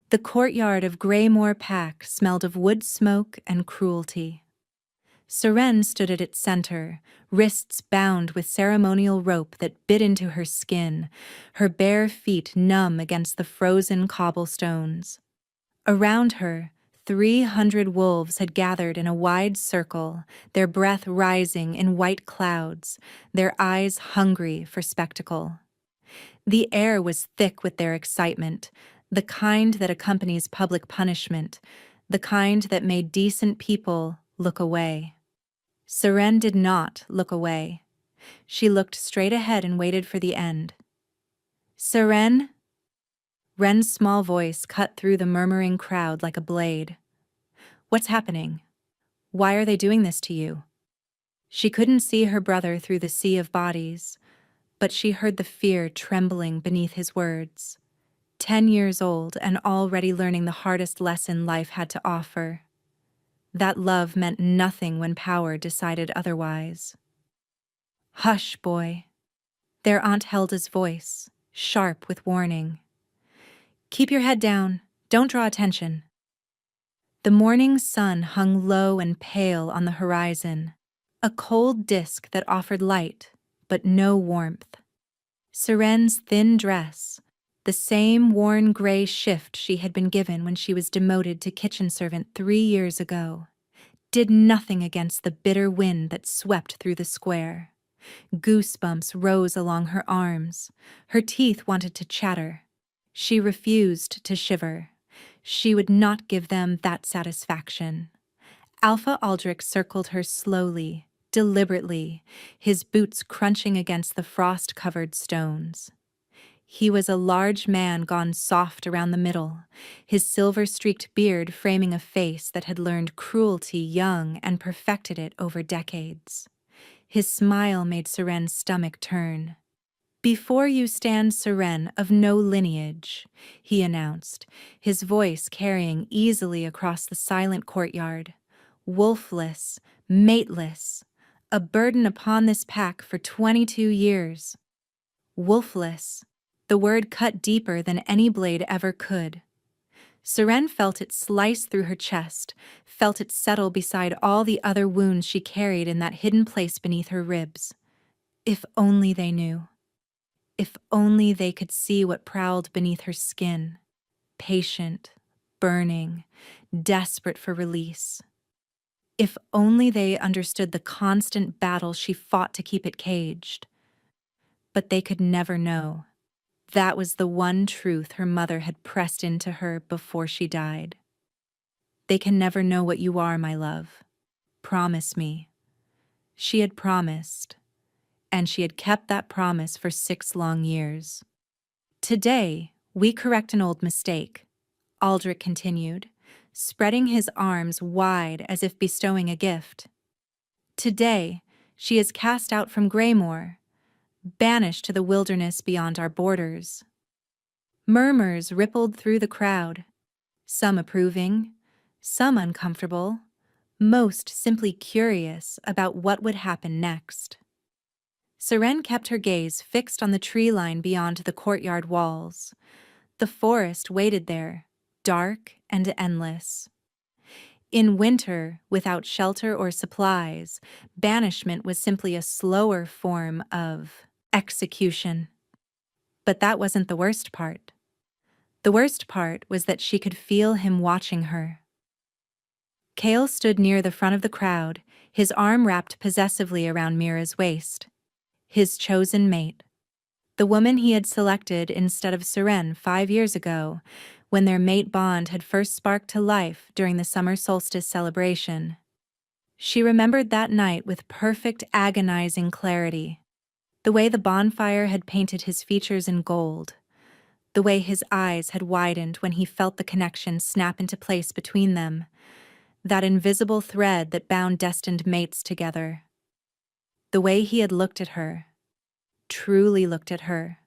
The courtyard of Greymore Pack smelled of wood smoke and cruelty. Seren stood at its center, wrists bound with ceremonial rope that bit into her skin, her bare feet numb against the frozen cobblestones. Around her, 300 wolves had gathered in a wide circle, their breath rising in white clouds, their eyes hungry for spectacle. The air was thick with their excitement, the kind that accompanies public punishment, the kind that made decent people look away. Seren did not look away. She looked straight ahead and waited for the end. Seren? Ren's small voice cut through the murmuring crowd like a blade. What's happening? Why are they doing this to you? She couldn't see her brother through the sea of bodies, but she heard the fear trembling beneath his words. 10 years old and already learning the hardest lesson life had to offer. That love meant nothing when power decided otherwise. Hush, boy. Their aunt held his voice, sharp with warning. Keep your head down. Don't draw attention. The morning sun hung low and pale on the horizon, a cold disk that offered light, but no warmth. Seren's thin dress, the same worn gray shift she had been given when she was demoted to kitchen servant 3 years ago, did nothing against the bitter wind that swept through the square. Goosebumps rose along her arms. Her teeth wanted to chatter. She refused to shiver. She would not give them that satisfaction. Alpha Aldrich circled her slowly, deliberately, his boots crunching against the frost-covered stones. He was a large man gone soft around the middle, his silver-streaked beard framing a face that had learned cruelty young and perfected it over decades. His smile made Seren's stomach turn. Before you stand Seren of no lineage, he announced, his voice carrying easily across the silent courtyard. Wolfless, mateless, a burden upon this pack for 22 years. Wolfless, the word cut deeper than any blade ever could. Seren felt it slice through her chest, felt it settle beside all the other wounds she carried in that hidden place beneath her ribs. If only they knew. If only they could see what prowled beneath her skin. Patient, burning, desperate for release. If only they understood the constant battle she fought to keep it caged. But they could never know. That was the one truth her mother had pressed into her before she died. They can never know what you are, my love. Promise me. She had promised, and she had kept that promise for 6 long years. Today, we correct an old mistake, Aldrich continued, spreading his arms wide as if bestowing a gift. Today, she is cast out from Greymore, banished to the wilderness beyond our borders. Murmurs rippled through the crowd, some approving, some uncomfortable, most simply curious about what would happen next. Seren kept her gaze fixed on the tree line beyond the courtyard walls. The forest waited there, dark and endless. In winter, without shelter or supplies, banishment was simply a slower form of execution. But that wasn't the worst part. The worst part was that she could feel him watching her. Kale stood near the front of the crowd, his arm wrapped possessively around Mira's waist. His chosen mate. The woman he had selected instead of Seren 5 years ago, when their mate bond had first sparked to life during the summer solstice celebration. She remembered that night with perfect, agonizing clarity. The way the bonfire had painted his features in gold. The way his eyes had widened when he felt the connection snap into place between them. That invisible thread that bound destined mates together. The way he had looked at her, truly looked at her,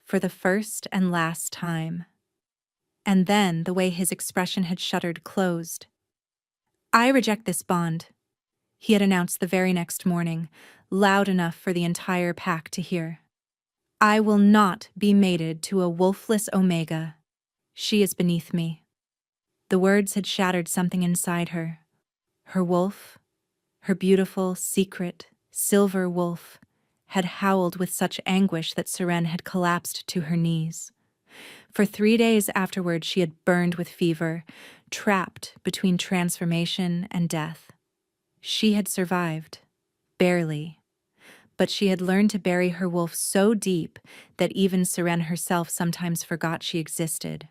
for the first and last time. And then the way his expression had shuttered closed. I reject this bond, he had announced the very next morning, loud enough for the entire pack to hear. I will not be mated to a wolfless Omega. She is beneath me. The words had shattered something inside her. Her wolf, her beautiful, secret, silver wolf, had howled with such anguish that Seren had collapsed to her knees. For 3 days afterward, she had burned with fever, trapped between transformation and death. She had survived, barely, but she had learned to bury her wolf so deep that even Seren herself sometimes forgot she existed.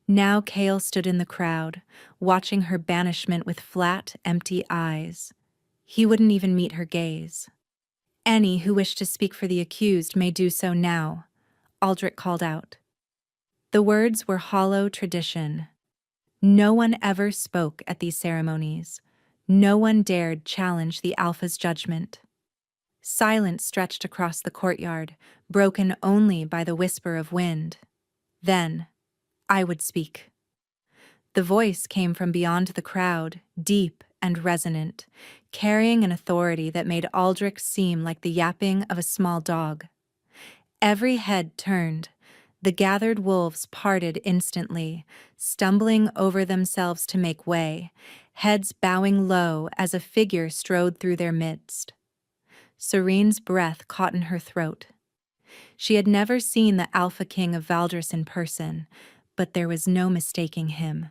Now Kale stood in the crowd, watching her banishment with flat, empty eyes. He wouldn't even meet her gaze. "Any who wish to speak for the accused may do so now," Aldrich called out. The words were hollow tradition. No one ever spoke at these ceremonies. No one dared challenge the Alpha's judgment. Silence stretched across the courtyard, broken only by the whisper of wind. Then, I would speak. The voice came from beyond the crowd, deep and resonant, carrying an authority that made Aldrich seem like the yapping of a small dog. Every head turned. The gathered wolves parted instantly, stumbling over themselves to make way, heads bowing low as a figure strode through their midst. Serene's breath caught in her throat. She had never seen the Alpha King of Valdris in person, but there was no mistaking him.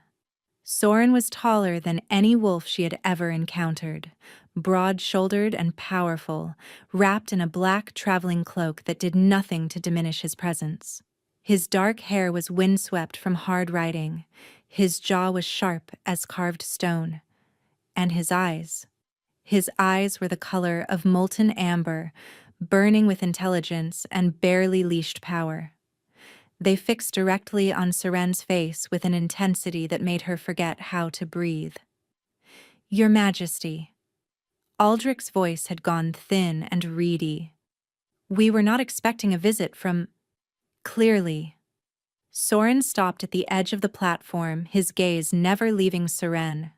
Soren was taller than any wolf she had ever encountered, broad-shouldered and powerful, wrapped in a black traveling cloak that did nothing to diminish his presence. His dark hair was windswept from hard riding, his jaw was sharp as carved stone, and his eyes were the color of molten amber, burning with intelligence and barely leashed power. They fixed directly on Seren's face with an intensity that made her forget how to breathe. "Your Majesty." Aldrich's voice had gone thin and reedy. "We were not expecting a visit from—" Clearly. Soren stopped at the edge of the platform, his gaze never leaving Seren.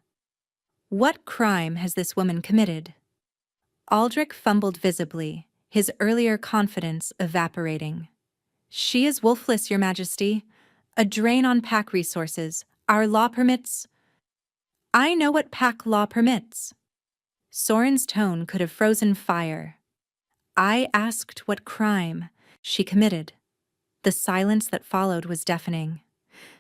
"What crime has this woman committed?" Aldrich fumbled visibly, his earlier confidence evaporating. "She is wolfless, Your Majesty. A drain on pack resources. Our law permits—" "I know what pack law permits." Soren's tone could have frozen fire. "I asked what crime she committed." The silence that followed was deafening.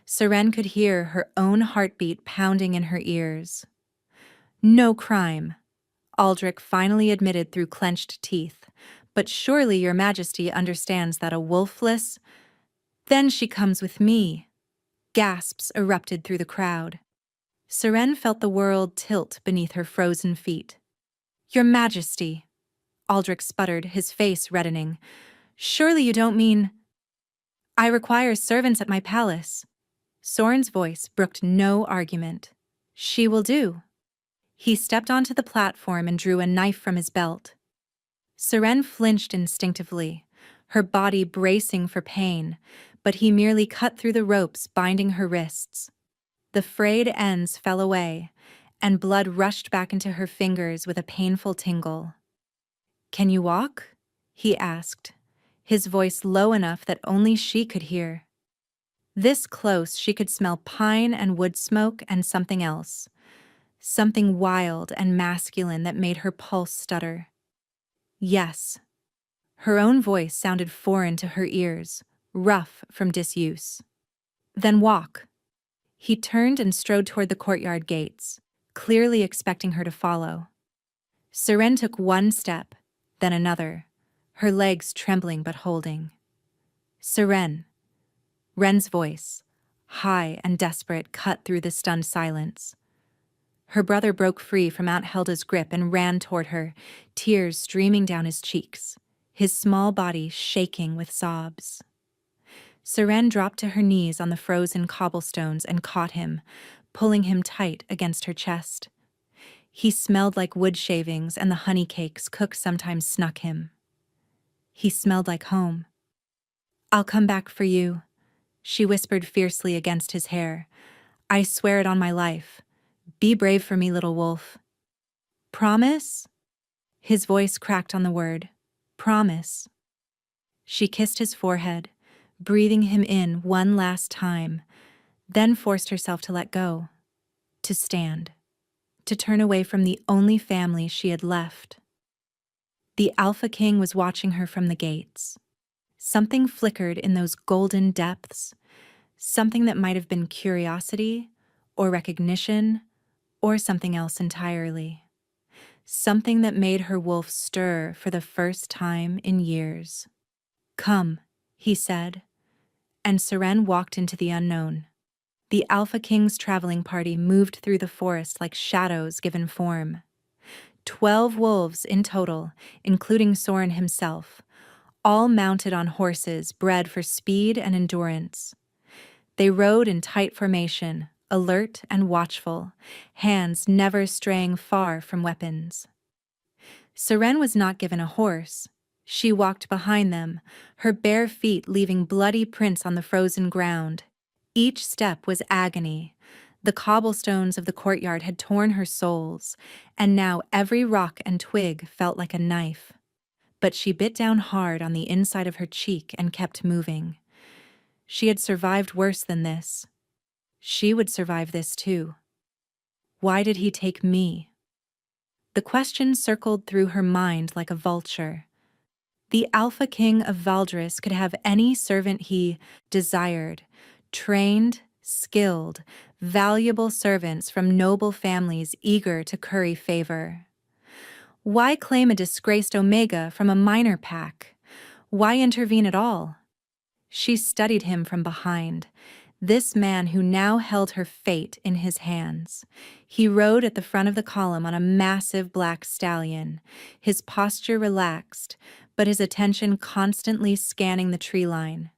Seren could hear her own heartbeat pounding in her ears. "No crime," Aldrich finally admitted through clenched teeth. "But surely Your Majesty understands that a wolfless—" "Then she comes with me." Gasps erupted through the crowd. Seren felt the world tilt beneath her frozen feet. "Your Majesty," Aldrich sputtered, his face reddening. "Surely you don't mean—" "I require servants at my palace." Soren's voice brooked no argument. "She will do." He stepped onto the platform and drew a knife from his belt. Seren flinched instinctively, her body bracing for pain, but he merely cut through the ropes binding her wrists. The frayed ends fell away, and blood rushed back into her fingers with a painful tingle. "Can you walk?" he asked, his voice low enough that only she could hear. This close, she could smell pine and wood smoke and something else. Something wild and masculine that made her pulse stutter. "Yes." Her own voice sounded foreign to her ears, rough from disuse. "Then walk." He turned and strode toward the courtyard gates, clearly expecting her to follow. Seren took one step, then another, her legs trembling but holding. "Seren." Ren's voice, high and desperate, cut through the stunned silence. Her brother broke free from Aunt Helda's grip and ran toward her, tears streaming down his cheeks, his small body shaking with sobs. Seren dropped to her knees on the frozen cobblestones and caught him, pulling him tight against her chest. He smelled like wood shavings and the honey cakes cook sometimes snuck him. He smelled like home. "I'll come back for you," she whispered fiercely against his hair. "I swear it on my life. Be brave for me, little wolf." "Promise?" His voice cracked on the word. "Promise." She kissed his forehead, breathing him in one last time, then forced herself to let go, to stand, to turn away from the only family she had left. The Alpha King was watching her from the gates. Something flickered in those golden depths, something that might have been curiosity, or recognition, or something else entirely. Something that made her wolf stir for the first time in years. "Come," he said, and Seren walked into the unknown. The Alpha King's traveling party moved through the forest like shadows given form. 12 wolves in total, including Soren himself, all mounted on horses bred for speed and endurance. They rode in tight formation, alert and watchful, hands never straying far from weapons. Seren was not given a horse. She walked behind them, her bare feet leaving bloody prints on the frozen ground. Each step was agony. The cobblestones of the courtyard had torn her soles, and now every rock and twig felt like a knife. But she bit down hard on the inside of her cheek and kept moving. She had survived worse than this. She would survive this too. Why did he take me? The question circled through her mind like a vulture. The Alpha King of Valdris could have any servant he desired, trained, skilled, valuable servants from noble families eager to curry favor. Why claim a disgraced Omega from a minor pack? Why intervene at all? She studied him from behind, this man who now held her fate in his hands. He rode at the front of the column on a massive black stallion, his posture relaxed, but his attention constantly scanning the tree line.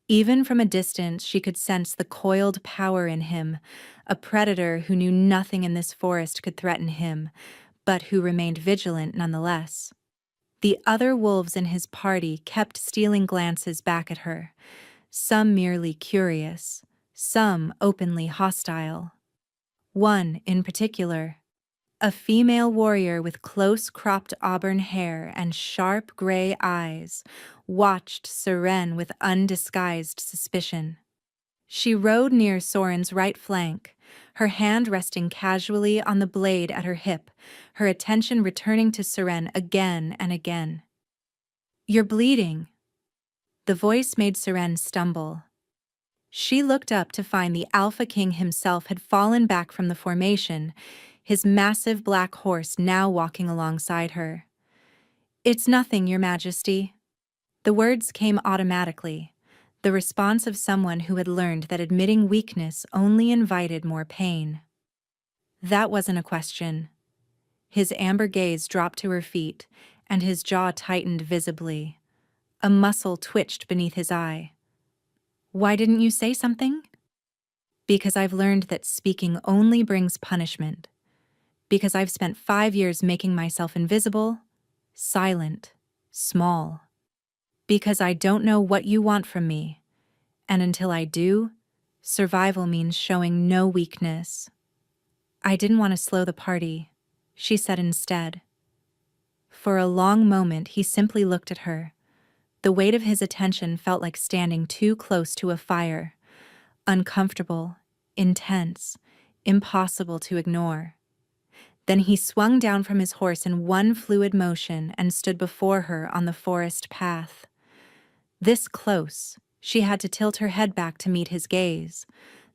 Even from a distance, she could sense the coiled power in him, a predator who knew nothing in this forest could threaten him, but who remained vigilant nonetheless. The other wolves in his party kept stealing glances back at her, some merely curious, some openly hostile. One, in particular, a female warrior with close-cropped auburn hair and sharp gray eyes, watched Seren with undisguised suspicion. She rode near Soren's right flank, her hand resting casually on the blade at her hip, her attention returning to Seren again and again. "You're bleeding." The voice made Seren stumble. She looked up to find the Alpha King himself had fallen back from the formation, his massive black horse now walking alongside her. "It's nothing, Your Majesty." The words came automatically, the response of someone who had learned that admitting weakness only invited more pain. That wasn't a question. His amber gaze dropped to her feet, and his jaw tightened visibly. A muscle twitched beneath his eye. "Why didn't you say something?" "Because I've learned that speaking only brings punishment. Because I've spent 5 years making myself invisible, silent, small. Because I don't know what you want from me, and until I do, survival means showing no weakness." "I didn't want to slow the party," she said instead. For a long moment, he simply looked at her. The weight of his attention felt like standing too close to a fire, uncomfortable, intense, impossible to ignore. Then he swung down from his horse in one fluid motion and stood before her on the forest path. This close, she had to tilt her head back to meet his gaze.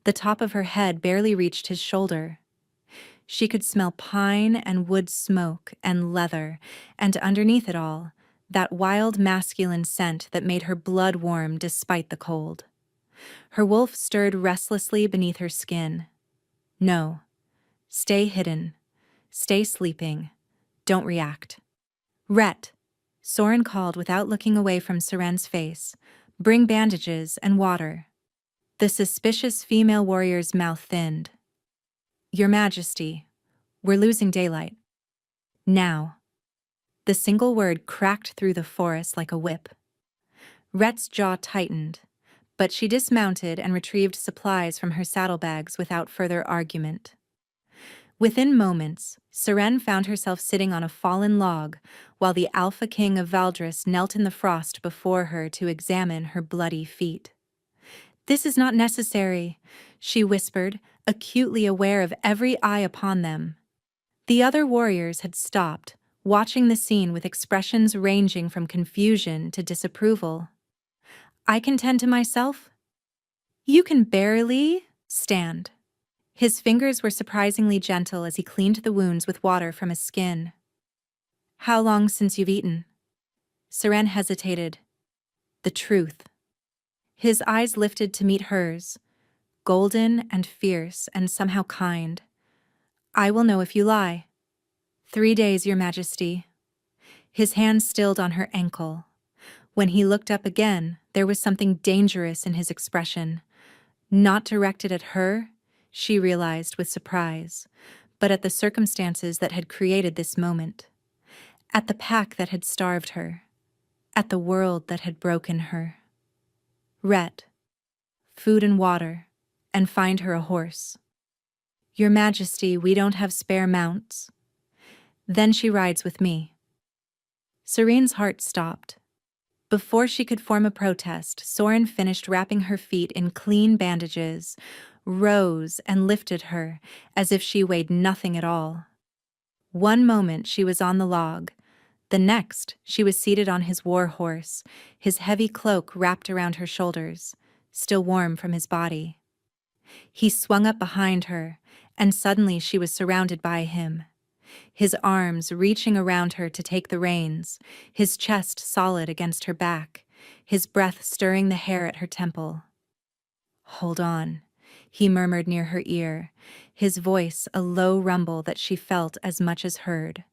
The top of her head barely reached his shoulder. She could smell pine and wood smoke and leather, and underneath it all, that wild masculine scent that made her blood warm despite the cold. Her wolf stirred restlessly beneath her skin. "No. Stay hidden. Stay sleeping. Don't react." "Rhett," Soren called without looking away from Seren's face. "Bring bandages and water." The suspicious female warrior's mouth thinned. "Your Majesty, we're losing daylight. Now." The single word cracked through the forest like a whip. Rhett's jaw tightened, but she dismounted and retrieved supplies from her saddlebags without further argument. Within moments, Seren found herself sitting on a fallen log while the Alpha King of Valdris knelt in the frost before her to examine her bloody feet. "This is not necessary," she whispered, acutely aware of every eye upon them. The other warriors had stopped, watching the scene with expressions ranging from confusion to disapproval. "I can tend to myself?" "You can barely stand." His fingers were surprisingly gentle as he cleaned the wounds with water from his skin. "How long since you've eaten?" Seren hesitated. The truth. His eyes lifted to meet hers, golden and fierce and somehow kind. "I will know if you lie." 3 days, Your Majesty." His hand stilled on her ankle. When he looked up again, there was something dangerous in his expression. Not directed at her, she realized with surprise, but at the circumstances that had created this moment. At the pack that had starved her. At the world that had broken her. "Rhett, food and water, and find her a horse." "Your Majesty, we don't have spare mounts." "Then she rides with me." Serene's heart stopped. Before she could form a protest, Soren finished wrapping her feet in clean bandages, rose and lifted her as if she weighed nothing at all. One moment she was on the log, the next she was seated on his war horse, his heavy cloak wrapped around her shoulders, still warm from his body. He swung up behind her, and suddenly she was surrounded by him. His arms reaching around her to take the reins, his chest solid against her back, his breath stirring the hair at her temple. "Hold on," he murmured near her ear, his voice a low rumble that she felt as much as heard.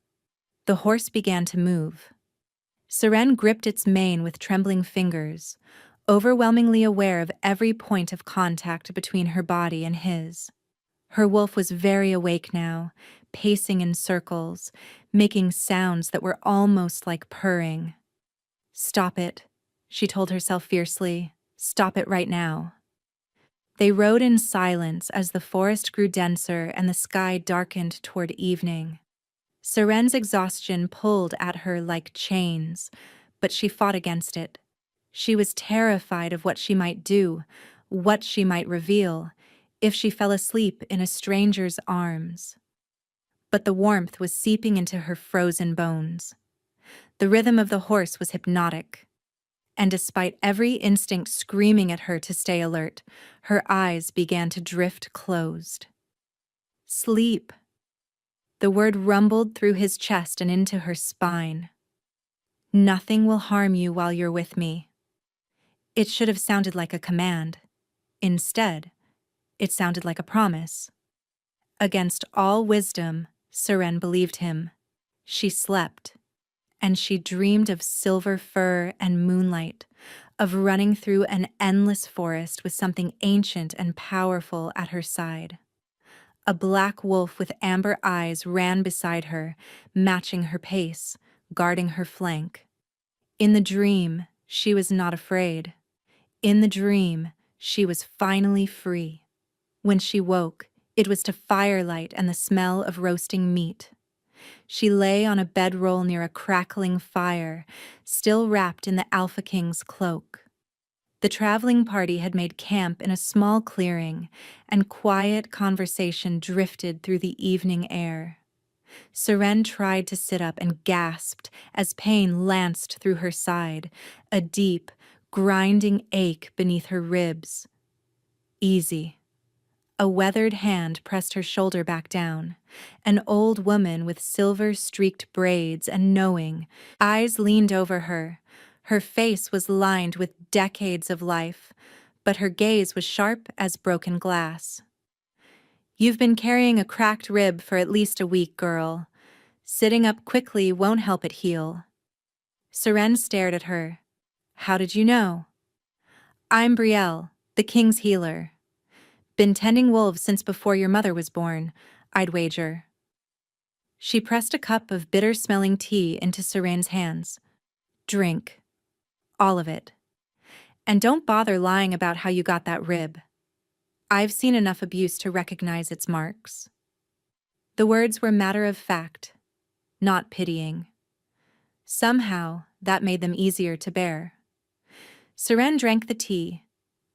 The horse began to move. Seren gripped its mane with trembling fingers, overwhelmingly aware of every point of contact between her body and his. Her wolf was very awake now, pacing in circles, making sounds that were almost like purring. "Stop it," she told herself fiercely. "Stop it right now." They rode in silence as the forest grew denser and the sky darkened toward evening. Seren's exhaustion pulled at her like chains, but she fought against it. She was terrified of what she might do, what she might reveal, if she fell asleep in a stranger's arms. But the warmth was seeping into her frozen bones. The rhythm of the horse was hypnotic. And despite every instinct screaming at her to stay alert, her eyes began to drift closed. "Sleep." The word rumbled through his chest and into her spine. "Nothing will harm you while you're with me." It should have sounded like a command. Instead, it sounded like a promise. Against all wisdom, Seren believed him. She slept, and she dreamed of silver fur and moonlight, of running through an endless forest with something ancient and powerful at her side. A black wolf with amber eyes ran beside her, matching her pace, guarding her flank. In the dream, she was not afraid. In the dream, she was finally free. When she woke, it was to firelight and the smell of roasting meat. She lay on a bedroll near a crackling fire, still wrapped in the Alpha King's cloak. The traveling party had made camp in a small clearing, and quiet conversation drifted through the evening air. Seren tried to sit up and gasped as pain lanced through her side, a deep, grinding ache beneath her ribs. "Easy." A weathered hand pressed her shoulder back down. An old woman with silver-streaked braids and knowing eyes leaned over her. Her face was lined with decades of life, but her gaze was sharp as broken glass. "You've been carrying a cracked rib for at least a week, girl. Sitting up quickly won't help it heal." Seren stared at her. "How did you know?" "I'm Brielle, the king's healer. Been tending wolves since before your mother was born, I'd wager." She pressed a cup of bitter-smelling tea into Seren's hands. "Drink. All of it. And don't bother lying about how you got that rib. I've seen enough abuse to recognize its marks." The words were matter of fact, not pitying. Somehow, that made them easier to bear. Seren drank the tea,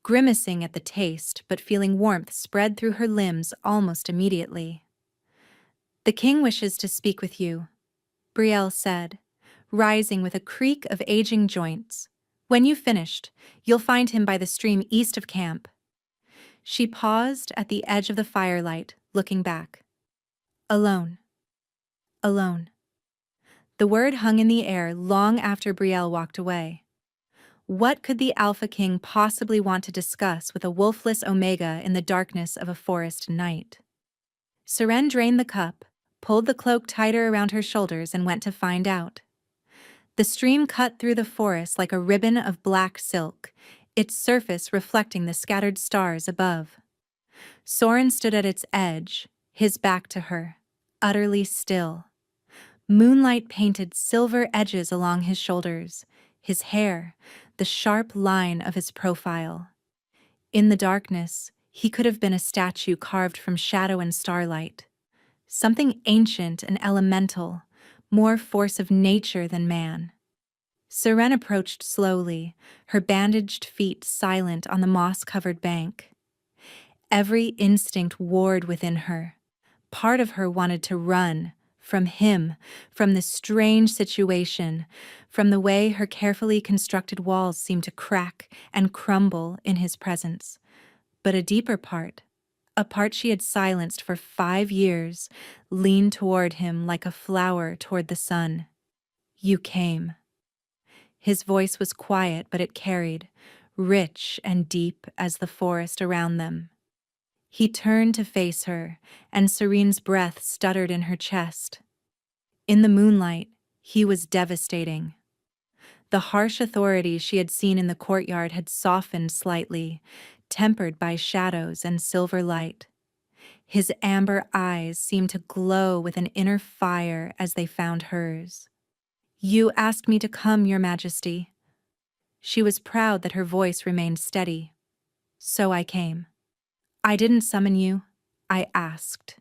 grimacing at the taste but feeling warmth spread through her limbs almost immediately. "The king wishes to speak with you," Brielle said, rising with a creak of aging joints. "When you've finished, you'll find him by the stream east of camp." She paused at the edge of the firelight, looking back. Alone. Alone. The word hung in the air long after Brielle walked away. What could the Alpha King possibly want to discuss with a wolfless Omega in the darkness of a forest night? Seren drained the cup, pulled the cloak tighter around her shoulders, and went to find out. The stream cut through the forest like a ribbon of black silk, its surface reflecting the scattered stars above. Soren stood at its edge, his back to her, utterly still. Moonlight painted silver edges along his shoulders, his hair, the sharp line of his profile. In the darkness, he could have been a statue carved from shadow and starlight. Something ancient and elemental, more force of nature than man. Seren approached slowly, her bandaged feet silent on the moss-covered bank. Every instinct warred within her. Part of her wanted to run, from him, from this strange situation, from the way her carefully constructed walls seemed to crack and crumble in his presence. But a deeper part, a part she had silenced for 5 years, leaned toward him like a flower toward the sun. "You came." His voice was quiet, but it carried, rich and deep as the forest around them. He turned to face her, and Serene's breath stuttered in her chest. In the moonlight, he was devastating. The harsh authority she had seen in the courtyard had softened slightly, tempered by shadows and silver light. His amber eyes seemed to glow with an inner fire as they found hers. "You asked me to come, Your Majesty." She was proud that her voice remained steady. "So I came." "I didn't summon you. I asked."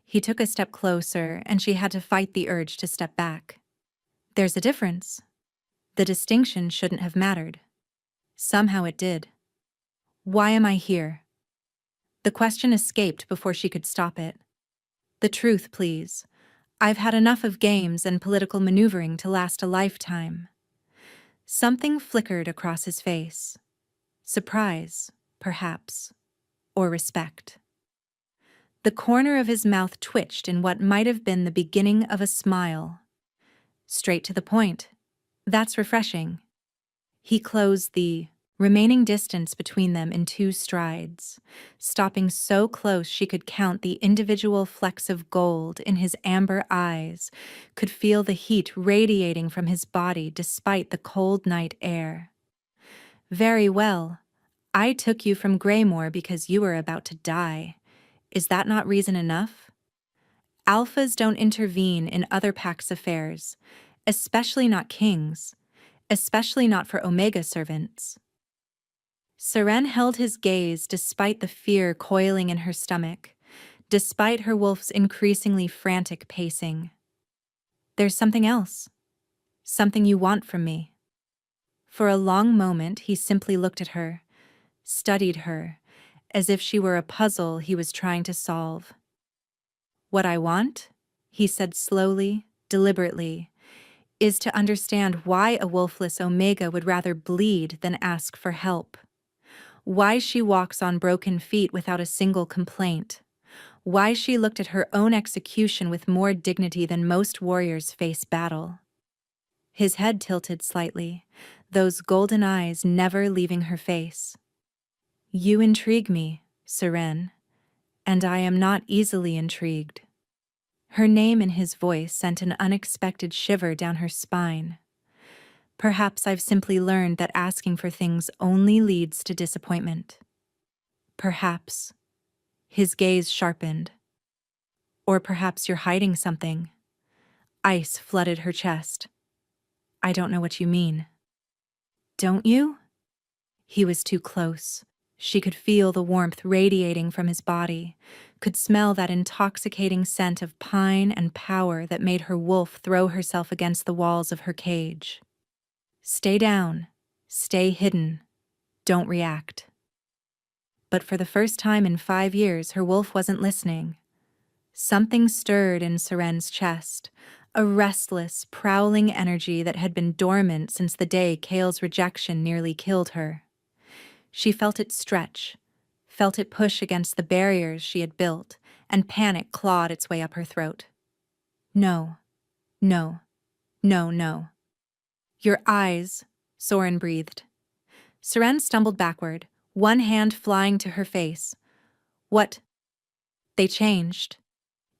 He took a step closer, and she had to fight the urge to step back. "There's a difference." The distinction shouldn't have mattered. Somehow it did. "Why am I here?" The question escaped before she could stop it. "The truth, please. I've had enough of games and political maneuvering to last a lifetime." Something flickered across his face. Surprise, perhaps, or respect. The corner of his mouth twitched in what might have been the beginning of a smile. Straight to the point. That's refreshing. He closed the remaining distance between them in 2 strides, stopping so close she could count the individual flecks of gold in his amber eyes, could feel the heat radiating from his body despite the cold night air. "Very well. I took you from Greymore because you were about to die. Is that not reason enough? Alphas don't intervene in other packs' affairs, especially not kings, especially not for Omega servants." Seren held his gaze despite the fear coiling in her stomach, despite her wolf's increasingly frantic pacing. "There's something else. Something you want from me." For a long moment he simply looked at her, studied her, as if she were a puzzle he was trying to solve. "What I want," he said slowly, deliberately, "is to understand why a wolfless Omega would rather bleed than ask for help. Why she walks on broken feet without a single complaint. Why she looked at her own execution with more dignity than most warriors face battle." His head tilted slightly, those golden eyes never leaving her face. "You intrigue me, Seren, and I am not easily intrigued." Her name in his voice sent an unexpected shiver down her spine. "Perhaps I've simply learned that asking for things only leads to disappointment. Perhaps." His gaze sharpened. "Or perhaps you're hiding something." Ice flooded her chest. "I don't know what you mean." "Don't you?" He was too close. She could feel the warmth radiating from his body, could smell that intoxicating scent of pine and power that made her wolf throw herself against the walls of her cage. "Stay down. Stay hidden. Don't react. But for the first time in 5 years, her wolf wasn't listening. Something stirred in Seren's chest, a restless, prowling energy that had been dormant since the day Kale's rejection nearly killed her. She felt it stretch, felt it push against the barriers she had built, and panic clawed its way up her throat. No, no, no, no. Your eyes, Soren breathed. Seren stumbled backward, one hand flying to her face. What? They changed.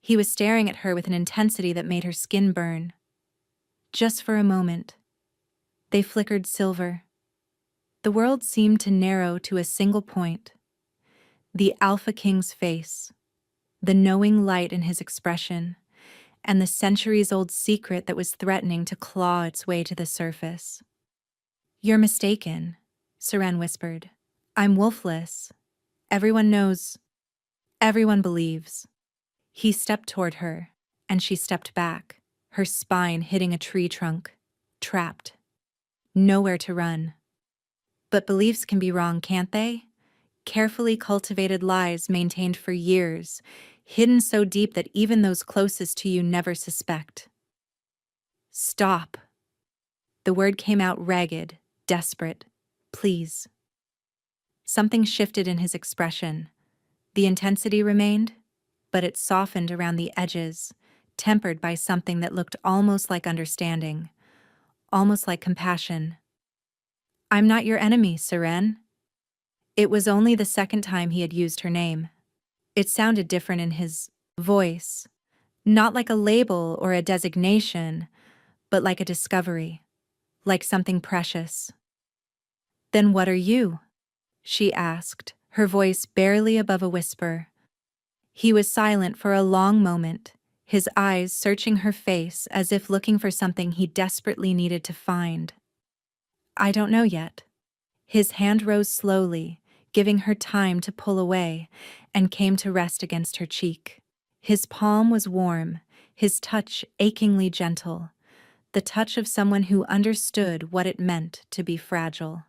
He was staring at her with an intensity that made her skin burn. Just for a moment. They flickered silver. The world seemed to narrow to a single point. The Alpha King's face, the knowing light in his expression, and the centuries-old secret that was threatening to claw its way to the surface. You're mistaken, Seren whispered. I'm wolfless. Everyone knows. Everyone believes. He stepped toward her, and she stepped back, her spine hitting a tree trunk, trapped. Nowhere to run. But beliefs can be wrong, can't they? Carefully cultivated lies maintained for years, hidden so deep that even those closest to you never suspect. Stop. The word came out ragged, desperate. Please. Something shifted in his expression. The intensity remained, but it softened around the edges, tempered by something that looked almost like understanding, almost like compassion. I'm not your enemy, Seren. It was only the second time he had used her name. It sounded different in his voice, not like a label or a designation, but like a discovery, like something precious. Then what are you? She asked, her voice barely above a whisper. He was silent for a long moment, his eyes searching her face as if looking for something he desperately needed to find. I don't know yet. His hand rose slowly, giving her time to pull away, and came to rest against her cheek. His palm was warm, his touch achingly gentle, the touch of someone who understood what it meant to be fragile.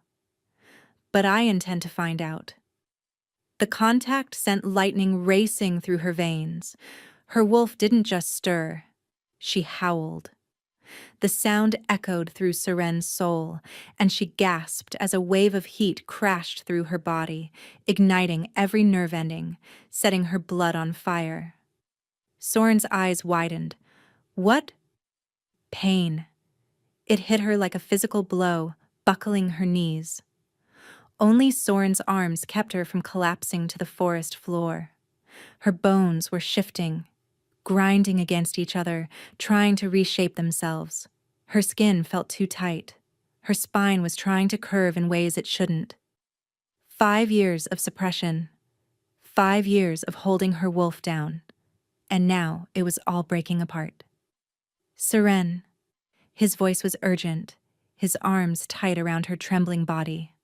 But I intend to find out. The contact sent lightning racing through her veins. Her wolf didn't just stir. She howled. The sound echoed through Seren's soul, and she gasped as a wave of heat crashed through her body, igniting every nerve ending, setting her blood on fire. Soren's eyes widened. What? Pain. It hit her like a physical blow, buckling her knees. Only Soren's arms kept her from collapsing to the forest floor. Her bones were shifting, grinding against each other, trying to reshape themselves. Her skin felt too tight. Her spine was trying to curve in ways it shouldn't. 5 years of suppression. 5 years of holding her wolf down. And now it was all breaking apart. Seren. His voice was urgent, his arms tight around her trembling body.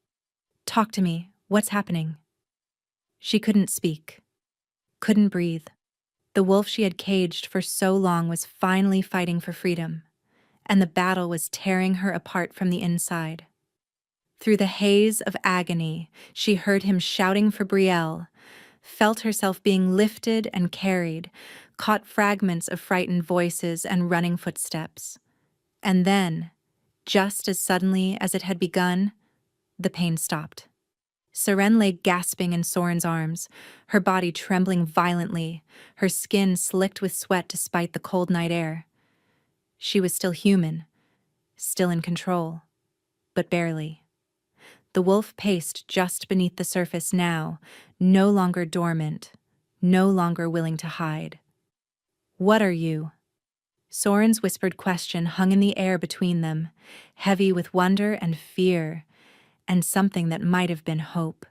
Talk to me. What's happening? She couldn't speak. Couldn't breathe. The wolf she had caged for so long was finally fighting for freedom, and the battle was tearing her apart from the inside. Through the haze of agony, she heard him shouting for Brielle, felt herself being lifted and carried, caught fragments of frightened voices and running footsteps. And then, just as suddenly as it had begun, the pain stopped. Seren lay gasping in Soren's arms, her body trembling violently, her skin slicked with sweat despite the cold night air. She was still human, still in control, but barely. The wolf paced just beneath the surface now, no longer dormant, no longer willing to hide. What are you? Soren's whispered question hung in the air between them, heavy with wonder and fear, and something that might have been hope.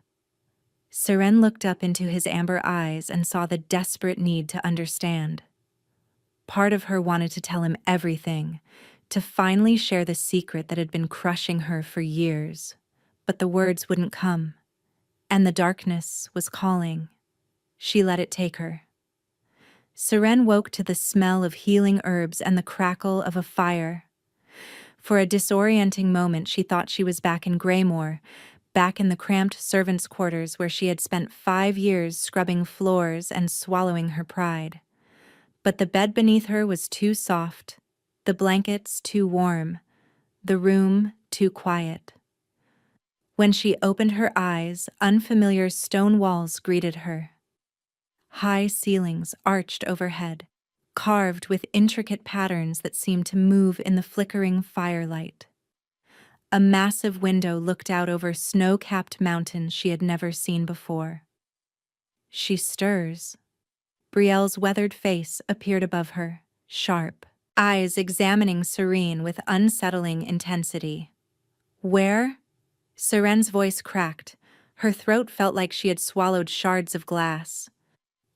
Seren looked up into his amber eyes and saw the desperate need to understand. Part of her wanted to tell him everything, to finally share the secret that had been crushing her for years. But the words wouldn't come, and the darkness was calling. She let it take her. Seren woke to the smell of healing herbs and the crackle of a fire. For a disorienting moment she thought she was back in Greymore, back in the cramped servants' quarters where she had spent 5 years scrubbing floors and swallowing her pride. But the bed beneath her was too soft, the blankets too warm, the room too quiet. When she opened her eyes, unfamiliar stone walls greeted her. High ceilings arched overhead, carved with intricate patterns that seemed to move in the flickering firelight. A massive window looked out over snow-capped mountains she had never seen before. She stirs. Brielle's weathered face appeared above her, sharp, eyes examining Serene with unsettling intensity. Where? Serene's voice cracked. Her throat felt like she had swallowed shards of glass.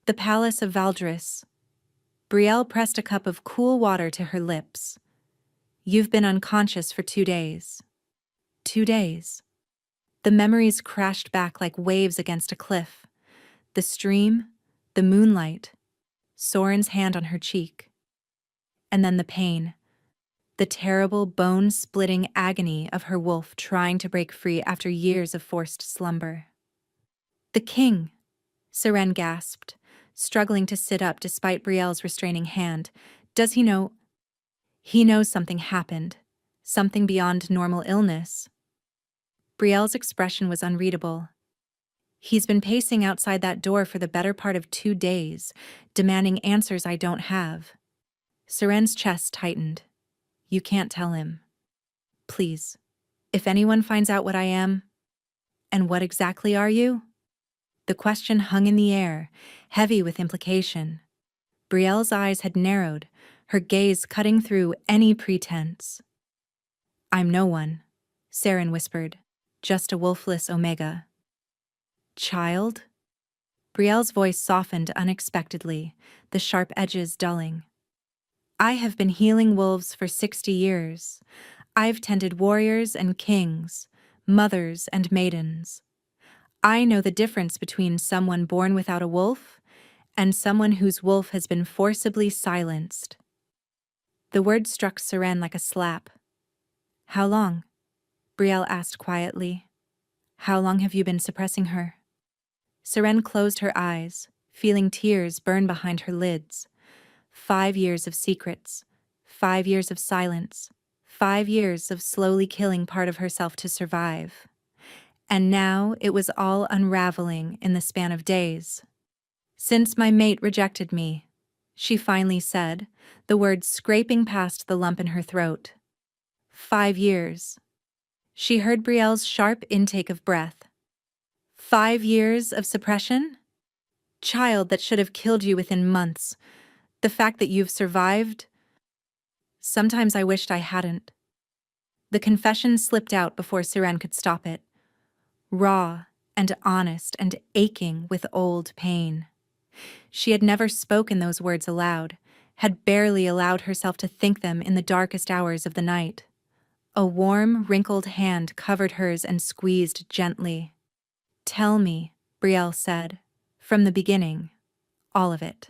The palace of Valdris. Brielle pressed a cup of cool water to her lips. You've been unconscious for 2 days. 2 days. The memories crashed back like waves against a cliff. The stream, the moonlight, Soren's hand on her cheek. And then the pain. The terrible, bone-splitting agony of her wolf trying to break free after years of forced slumber. The king, Seren gasped, struggling to sit up despite Brielle's restraining hand. Does he know? He knows something happened, something beyond normal illness. Brielle's expression was unreadable. He's been pacing outside that door for the better part of 2 days, demanding answers I don't have. Seren's chest tightened. You can't tell him. Please. If anyone finds out what I am, and what exactly are you? The question hung in the air, heavy with implication. Brielle's eyes had narrowed, her gaze cutting through any pretense. I'm no one, Seren whispered, just a wolfless omega. Child? Brielle's voice softened unexpectedly, the sharp edges dulling. I have been healing wolves for 60 years. I've tended warriors and kings, mothers and maidens. I know the difference between someone born without a wolf and someone whose wolf has been forcibly silenced. The word struck Seren like a slap. How long? Brielle asked quietly. How long have you been suppressing her? Seren closed her eyes, feeling tears burn behind her lids. 5 years of secrets, 5 years of silence, 5 years of slowly killing part of herself to survive. And now it was all unraveling in the span of days. Since my mate rejected me, she finally said, the words scraping past the lump in her throat. 5 years. She heard Brielle's sharp intake of breath. 5 years of suppression? Child that should have killed you within months. The fact that you've survived? Sometimes I wished I hadn't. The confession slipped out before Seren could stop it. Raw and honest and aching with old pain. She had never spoken those words aloud, had barely allowed herself to think them in the darkest hours of the night. A warm, wrinkled hand covered hers and squeezed gently. Tell me, Brielle said, from the beginning, all of it.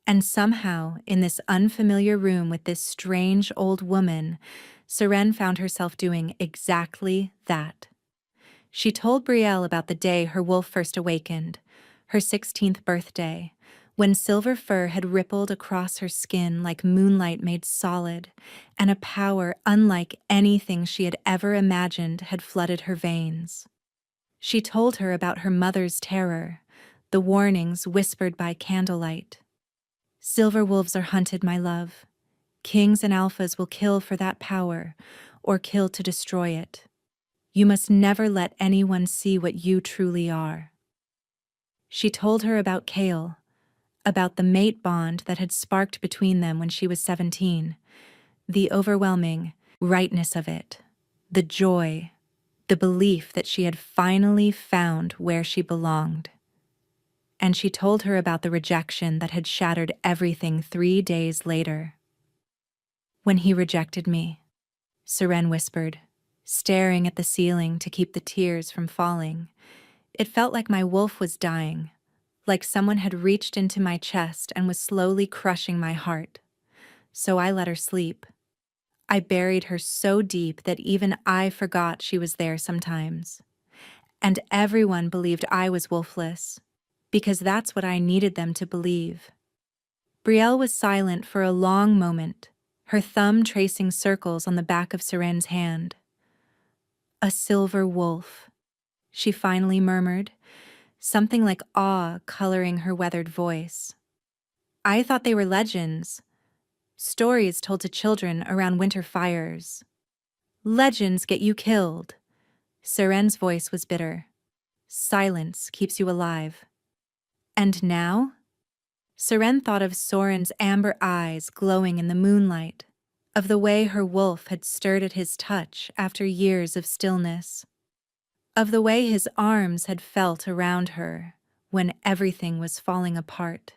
And somehow, in this unfamiliar room with this strange old woman, Seren found herself doing exactly that. She told Brielle about the day her wolf first awakened, her 16th birthday, when silver fur had rippled across her skin like moonlight made solid, and a power unlike anything she had ever imagined had flooded her veins. She told her about her mother's terror, the warnings whispered by candlelight. Silver wolves are hunted, my love. Kings and alphas will kill for that power, or kill to destroy it. You must never let anyone see what you truly are. She told her about Kale, about the mate bond that had sparked between them when she was 17, the overwhelming rightness of it, the joy, the belief that she had finally found where she belonged. And she told her about the rejection that had shattered everything 3 days later. When he rejected me, Seren whispered, staring at the ceiling to keep the tears from falling. It felt like my wolf was dying, like someone had reached into my chest and was slowly crushing my heart. So I let her sleep. I buried her so deep that even I forgot she was there sometimes. and everyone believed I was wolfless, because that's what I needed them to believe. Brielle was silent for a long moment, her thumb tracing circles on the back of Seren's hand. "A silver wolf," she finally murmured, something like awe coloring her weathered voice. "I thought they were legends, stories told to children around winter fires." "Legends get you killed." Seren's voice was bitter. "Silence keeps you alive." "And now?" Seren thought of Soren's amber eyes glowing in the moonlight, of the way her wolf had stirred at his touch after years of stillness, of the way his arms had felt around her when everything was falling apart.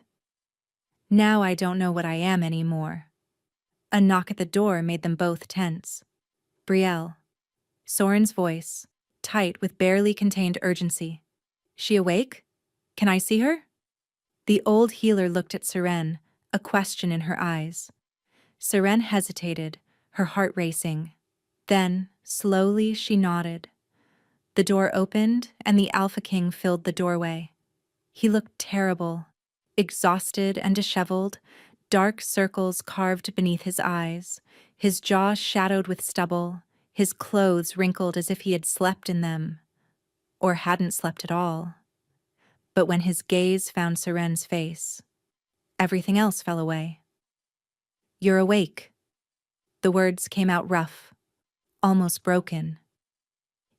"Now I don't know what I am anymore." A knock at the door made them both tense. "Brielle." Soren's voice, tight with barely contained urgency. "She awake? Can I see her?" The old healer looked at Seren, a question in her eyes. Seren hesitated, her heart racing. Then, slowly, she nodded. The door opened, and the Alpha King filled the doorway. He looked terrible, exhausted and disheveled, dark circles carved beneath his eyes, his jaw shadowed with stubble, his clothes wrinkled as if he had slept in them, or hadn't slept at all. But when his gaze found Seren's face, everything else fell away. "You're awake." The words came out rough, almost broken.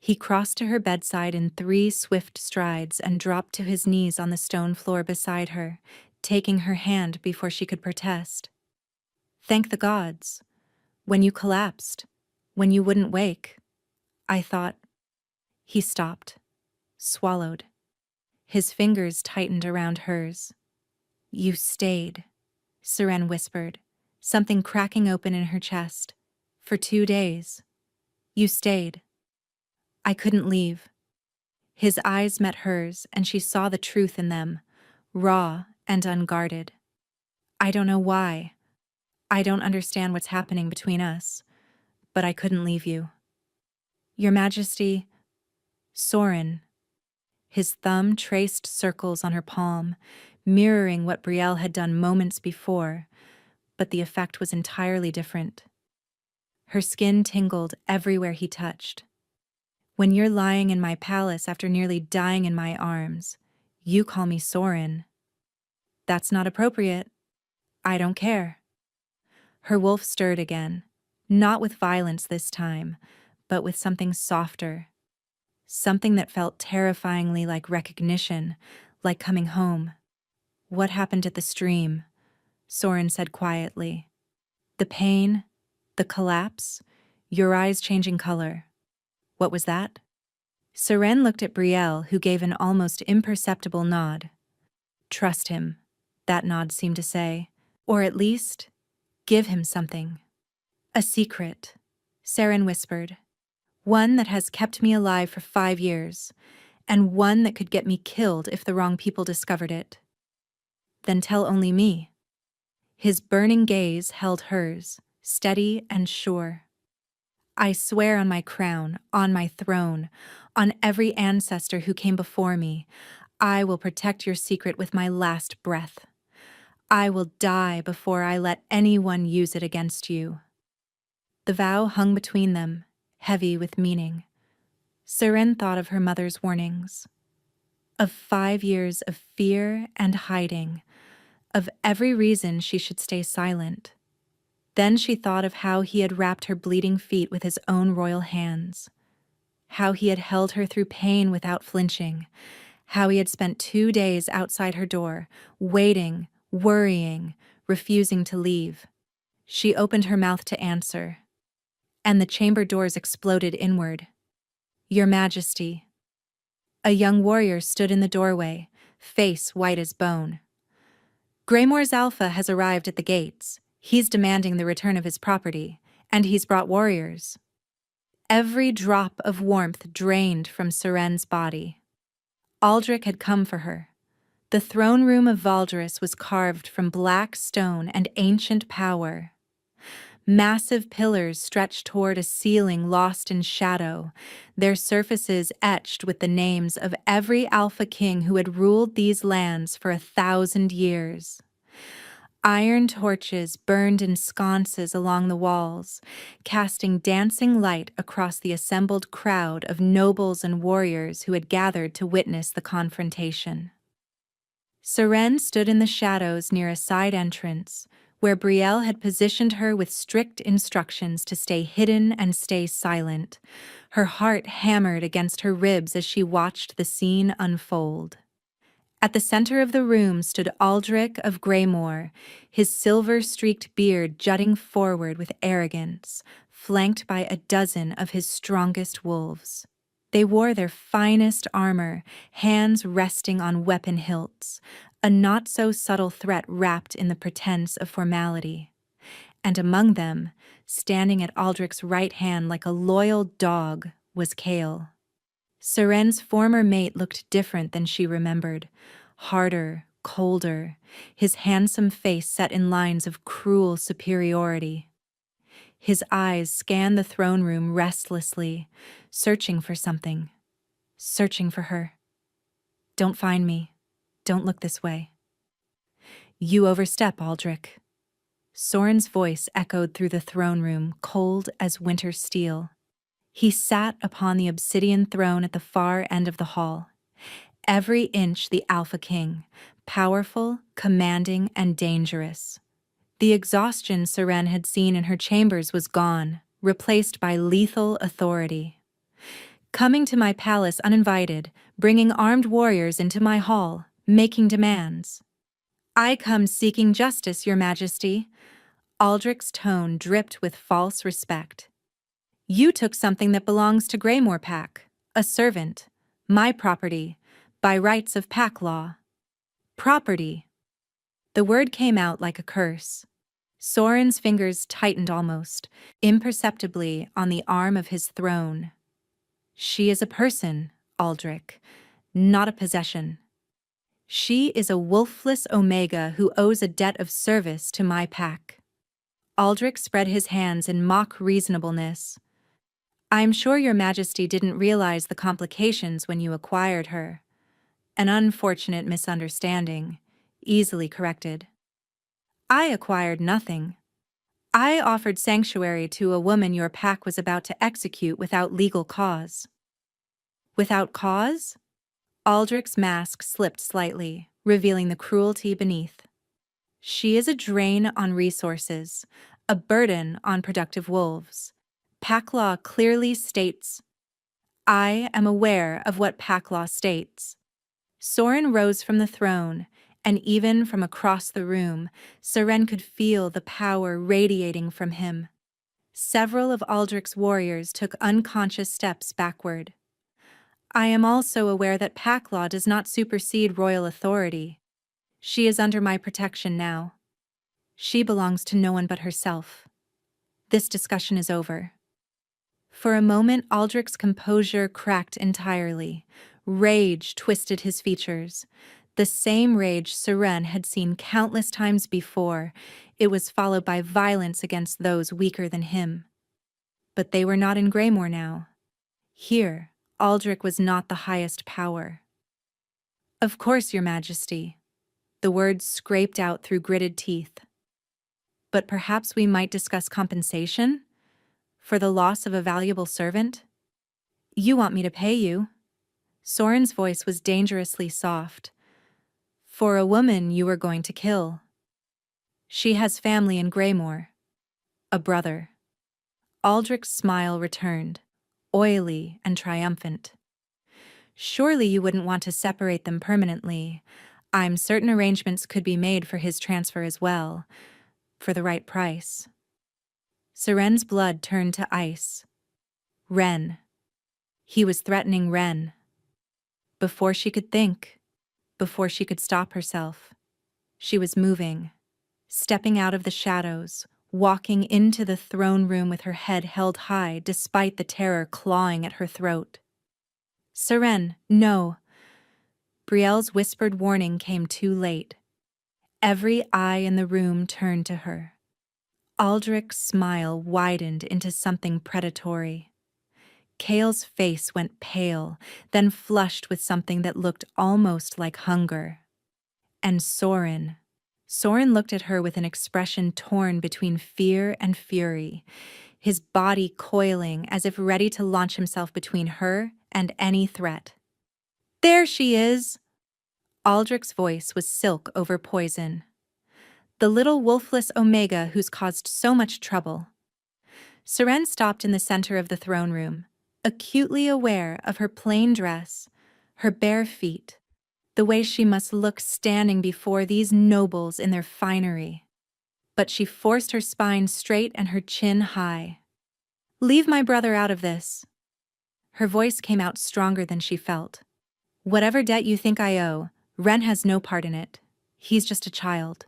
He crossed to her bedside in 3 swift strides and dropped to his knees on the stone floor beside her, taking her hand before she could protest. "Thank the gods. When you collapsed, when you wouldn't wake, I thought—" He stopped, swallowed. His fingers tightened around hers. "You stayed," Seren whispered, something cracking open in her chest. "For 2 days. You stayed." "I couldn't leave." His eyes met hers, and she saw the truth in them, raw and unguarded. "I don't know why. I don't understand what's happening between us, but I couldn't leave you." "Your Majesty." "Soren." His thumb traced circles on her palm, mirroring what Brielle had done moments before, but the effect was entirely different. Her skin tingled everywhere he touched. "When you're lying in my palace after nearly dying in my arms, you call me Soren." "That's not appropriate." "I don't care." Her wolf stirred again, not with violence this time, but with something softer. Something that felt terrifyingly like recognition, like coming home. "What happened at the stream?" Soren said quietly. "The pain, the collapse, your eyes changing color. What was that?" Seren looked at Brielle, who gave an almost imperceptible nod. "Trust him," that nod seemed to say, or at least, give him something. "A secret," Seren whispered. "One that has kept me alive for 5 years, and one that could get me killed if the wrong people discovered it." "Then tell only me." His burning gaze held hers, steady and sure. "I swear on my crown, on my throne, on every ancestor who came before me, I will protect your secret with my last breath. I will die before I let anyone use it against you." The vow hung between them, heavy with meaning. Seren thought of her mother's warnings, of 5 years of fear and hiding, of every reason she should stay silent. Then she thought of how he had wrapped her bleeding feet with his own royal hands, how he had held her through pain without flinching, how he had spent 2 days outside her door, waiting, worrying, refusing to leave. She opened her mouth to answer, and the chamber doors exploded inward. "Your Majesty." A young warrior stood in the doorway, face white as bone. "Greymoor's Alpha has arrived at the gates. He's demanding the return of his property, and he's brought warriors." Every drop of warmth drained from Seren's body. Aldrich had come for her. The throne room of Valdris was carved from black stone and ancient power. Massive pillars stretched toward a ceiling lost in shadow, their surfaces etched with the names of every Alpha King who had ruled these lands for 1,000 years. Iron torches burned in sconces along the walls, casting dancing light across the assembled crowd of nobles and warriors who had gathered to witness the confrontation. Seren stood in the shadows near a side entrance, where Brielle had positioned her with strict instructions to stay hidden and stay silent. Her heart hammered against her ribs as she watched the scene unfold. At the center of the room stood Aldrich of Greymoor, his silver-streaked beard jutting forward with arrogance, flanked by a dozen of his strongest wolves. They wore their finest armor, hands resting on weapon hilts, a not-so-subtle threat wrapped in the pretense of formality. And among them, standing at Aldrich's right hand like a loyal dog, was Kale. Seren's former mate looked different than she remembered, harder, colder, his handsome face set in lines of cruel superiority. His eyes scanned the throne room restlessly, searching for something, searching for her. "Don't find me. Don't look this way." "You overstep, Aldrich." Soren's voice echoed through the throne room, cold as winter steel. He sat upon the obsidian throne at the far end of the hall. Every inch the Alpha King, powerful, commanding, and dangerous. The exhaustion Seren had seen in her chambers was gone, replaced by lethal authority. "Coming to my palace uninvited, bringing armed warriors into my hall, making demands." "I come seeking justice, Your Majesty." Aldrich's tone dripped with false respect. "You took something that belongs to Greymoor Pack, a servant, my property, by rights of pack law." "Property." The word came out like a curse. Soren's fingers tightened almost, imperceptibly on the arm of his throne. "She is a person, Aldrich, not a possession. She is a wolfless Omega who owes a debt of service to my pack." Aldrich spread his hands in mock reasonableness. "I'm sure Your Majesty didn't realize the complications when you acquired her. An unfortunate misunderstanding, easily corrected." "I acquired nothing. I offered sanctuary to a woman your pack was about to execute without legal cause." "Without cause?" Aldrich's mask slipped slightly, revealing the cruelty beneath. "She is a drain on resources, a burden on productive wolves. Pack law clearly states." "I am aware of what pack law states." Soren rose from the throne, and even from across the room, Seren could feel the power radiating from him. Several of Aldrich's warriors took unconscious steps backward. "I am also aware that pack law does not supersede royal authority. She is under my protection now. She belongs to no one but herself. This discussion is over." For a moment, Aldrich's composure cracked entirely. Rage twisted his features. The same rage Seren had seen countless times before. It was followed by violence against those weaker than him. But they were not in Greymoor now. Here, Aldrich was not the highest power. "Of course, Your Majesty." The words scraped out through gritted teeth. "But perhaps we might discuss compensation? For the loss of a valuable servant?" "You want me to pay you?" Soren's voice was dangerously soft. "For a woman you were going to kill. She has family in Greymoor. A brother." Aldrich's smile returned, oily and triumphant. "Surely you wouldn't want to separate them permanently. I'm certain arrangements could be made for his transfer as well, for the right price." Seren's blood turned to ice. Ren. He was threatening Ren. Before she could think, before she could stop herself, she was moving, stepping out of the shadows, walking into the throne room with her head held high despite the terror clawing at her throat. "Seren, no." Brielle's whispered warning came too late. Every eye in the room turned to her. Aldrich's smile widened into something predatory. Kale's face went pale, then flushed with something that looked almost like hunger. And Soren. Soren looked at her with an expression torn between fear and fury, his body coiling as if ready to launch himself between her and any threat. "There she is!" Aldrich's voice was silk over poison. "The little wolfless Omega who's caused so much trouble." Soren stopped in the center of the throne room, acutely aware of her plain dress, her bare feet, the way she must look standing before these nobles in their finery. But she forced her spine straight and her chin high. "Leave my brother out of this." Her voice came out stronger than she felt. "Whatever debt you think I owe, Ren has no part in it. He's just a child."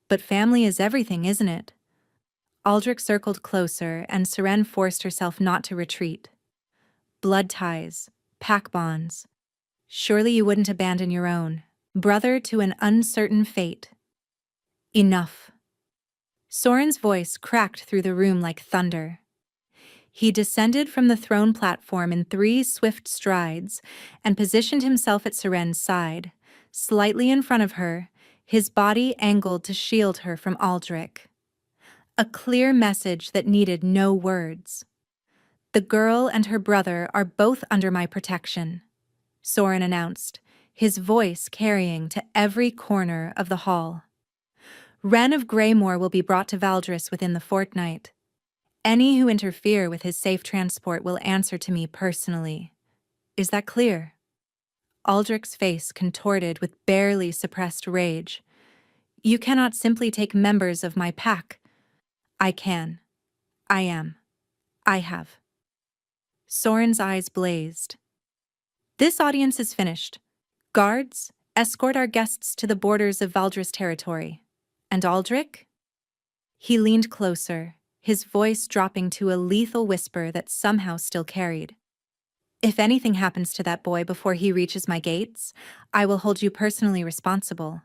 "But family is everything, isn't it?" Aldrich circled closer, and Soren forced herself not to retreat. "Blood ties, pack bonds. Surely you wouldn't abandon your own brother to an uncertain fate." "Enough." Soren's voice cracked through the room like thunder. He descended from the throne platform in 3 swift strides and positioned himself at Soren's side, slightly in front of her, his body angled to shield her from Aldrich. A clear message that needed no words. "The girl and her brother are both under my protection," Soren announced, his voice carrying to every corner of the hall. "Ren of Greymore will be brought to Valdris within the fortnight. Any who interfere with his safe transport will answer to me personally. Is that clear?" Aldrich's face contorted with barely suppressed rage. "You cannot simply take members of my pack." "I can. I am. I have." Soren's eyes blazed. "This audience is finished. Guards, escort our guests to the borders of Valdris territory. And Aldrich?" He leaned closer, his voice dropping to a lethal whisper that somehow still carried. "If anything happens to that boy before he reaches my gates, I will hold you personally responsible,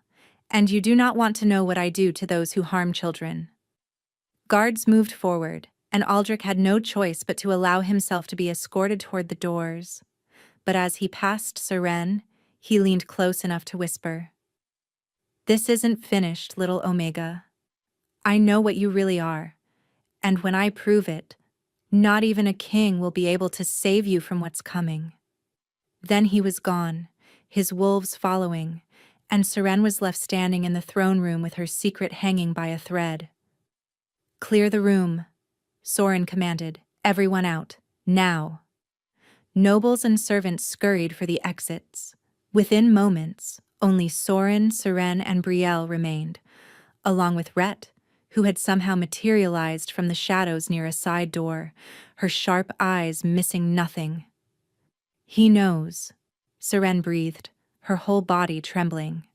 and you do not want to know what I do to those who harm children." Guards moved forward, and Aldrich had no choice but to allow himself to be escorted toward the doors. But as he passed Soren, he leaned close enough to whisper, "This isn't finished, little Omega. I know what you really are, and when I prove it, not even a king will be able to save you from what's coming." Then he was gone, his wolves following, and Soren was left standing in the throne room with her secret hanging by a thread. "Clear the room," Soren commanded. "Everyone out, now." Nobles and servants scurried for the exits. Within moments, only Soren, and Brielle remained, along with Rhett, who had somehow materialized from the shadows near a side door, her sharp eyes missing nothing. "He knows," Soren breathed, her whole body trembling.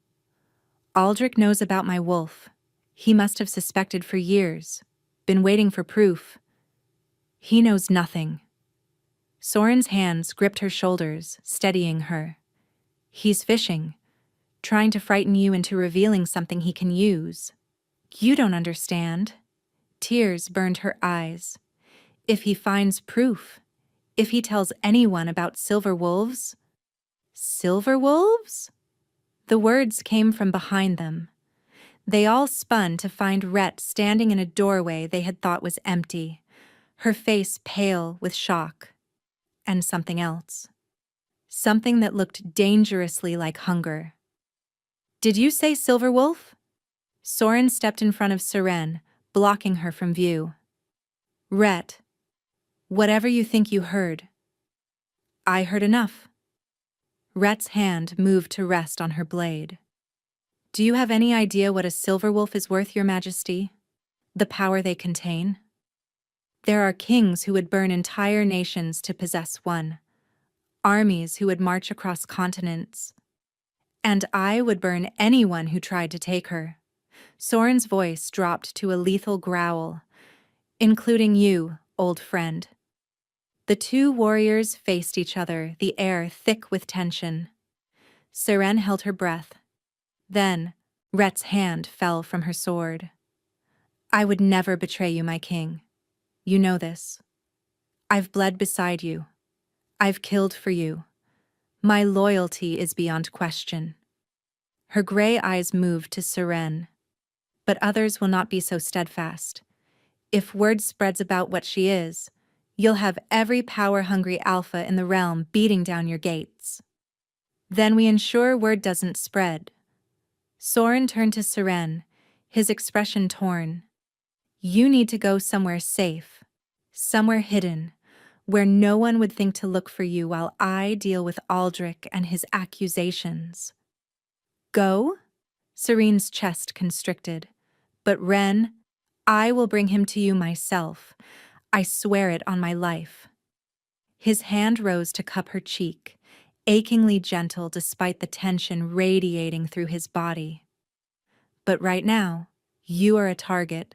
"Aldrich knows about my wolf. He must have suspected for years, been waiting for proof. He knows nothing." Soren's hands gripped her shoulders, steadying her. "He's fishing, trying to frighten you into revealing something he can use." "You don't understand." Tears burned her eyes. "If he finds proof, if he tells anyone about silver wolves—" "Silver wolves?" The words came from behind them. They all spun to find Rhett standing in a doorway they had thought was empty, her face pale with shock. And something else. Something that looked dangerously like hunger. "Did you say silver wolf?" Soren stepped in front of Soren, blocking her from view. "Rhett, whatever you think you heard." "I heard enough." Rhett's hand moved to rest on her blade. "Do you have any idea what a silver wolf is worth, Your Majesty? The power they contain? There are kings who would burn entire nations to possess one, armies who would march across continents. And I would burn anyone who tried to take her." Soren's voice dropped to a lethal growl. "Including you, old friend." The two warriors faced each other, the air thick with tension. Soren held her breath. Then, Rhett's hand fell from her sword. I would never betray you, my king. You know this. I've bled beside you. I've killed for you. My loyalty is beyond question. Her gray eyes moved to Seren. But others will not be so steadfast. If word spreads about what she is, you'll have every power-hungry alpha in the realm beating down your gates. Then we ensure word doesn't spread. Soren turned to Seren, his expression torn. You need to go somewhere safe, somewhere hidden, where no one would think to look for you while I deal with Aldrich and his accusations. Go? Serene's chest constricted. But Ren, I will bring him to you myself. I swear it on my life. His hand rose to cup her cheek, achingly gentle despite the tension radiating through his body. But right now, you are a target,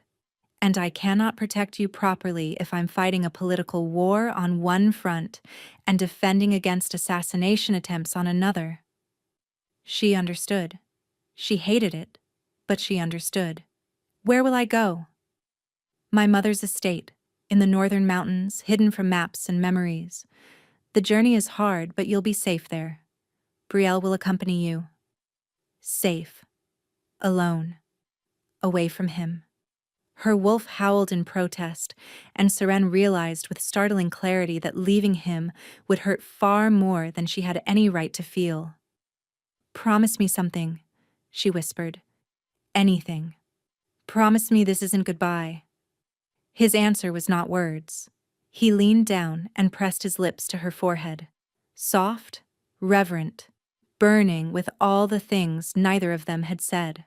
and I cannot protect you properly if I'm fighting a political war on one front and defending against assassination attempts on another. She understood. She hated it, but she understood. Where will I go? My mother's estate, in the northern mountains, hidden from maps and memories. The journey is hard, but you'll be safe there. Brielle will accompany you. Safe. Alone. Away from him. Her wolf howled in protest, and Seren realized with startling clarity that leaving him would hurt far more than she had any right to feel. Promise me something, she whispered. Anything. Promise me this isn't goodbye. His answer was not words. He leaned down and pressed his lips to her forehead. Soft, reverent, burning with all the things neither of them had said.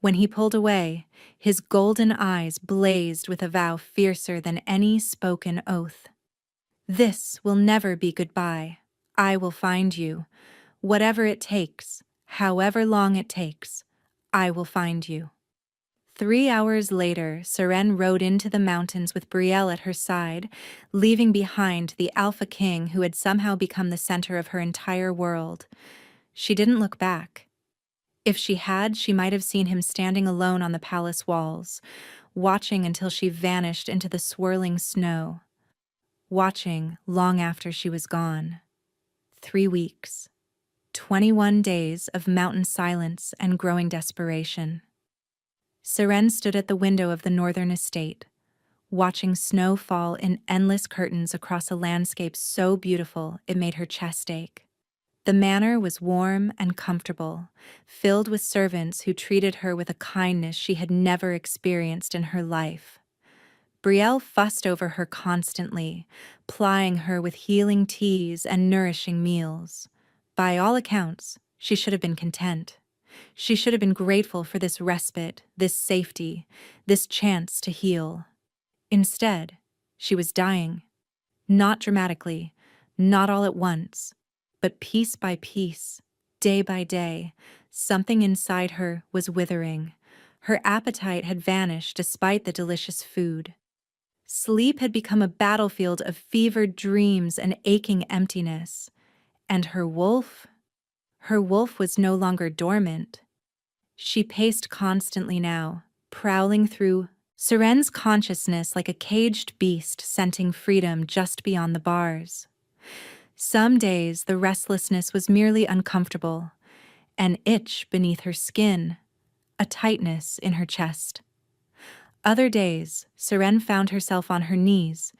When he pulled away, his golden eyes blazed with a vow fiercer than any spoken oath. This will never be goodbye. I will find you. Whatever it takes, however long it takes, I will find you. 3 hours later, Seren rode into the mountains with Brielle at her side, leaving behind the Alpha King who had somehow become the center of her entire world. She didn't look back. If she had, she might have seen him standing alone on the palace walls, watching until she vanished into the swirling snow, watching long after she was gone. 3 weeks. 21 days of mountain silence and growing desperation. Seren stood at the window of the northern estate, watching snow fall in endless curtains across a landscape so beautiful it made her chest ache. The manor was warm and comfortable, filled with servants who treated her with a kindness she had never experienced in her life. Brielle fussed over her constantly, plying her with healing teas and nourishing meals. By all accounts, she should have been content. She should have been grateful for this respite, this safety, this chance to heal. Instead, she was dying. Not dramatically, not all at once, but piece by piece, day by day, something inside her was withering. Her appetite had vanished despite the delicious food. Sleep had become a battlefield of fevered dreams and aching emptiness. And her wolf was no longer dormant. She paced constantly now, prowling through Seren's consciousness like a caged beast scenting freedom just beyond the bars. Some days the restlessness was merely uncomfortable, an itch beneath her skin, a tightness in her chest. Other days, Seren found herself on her knees,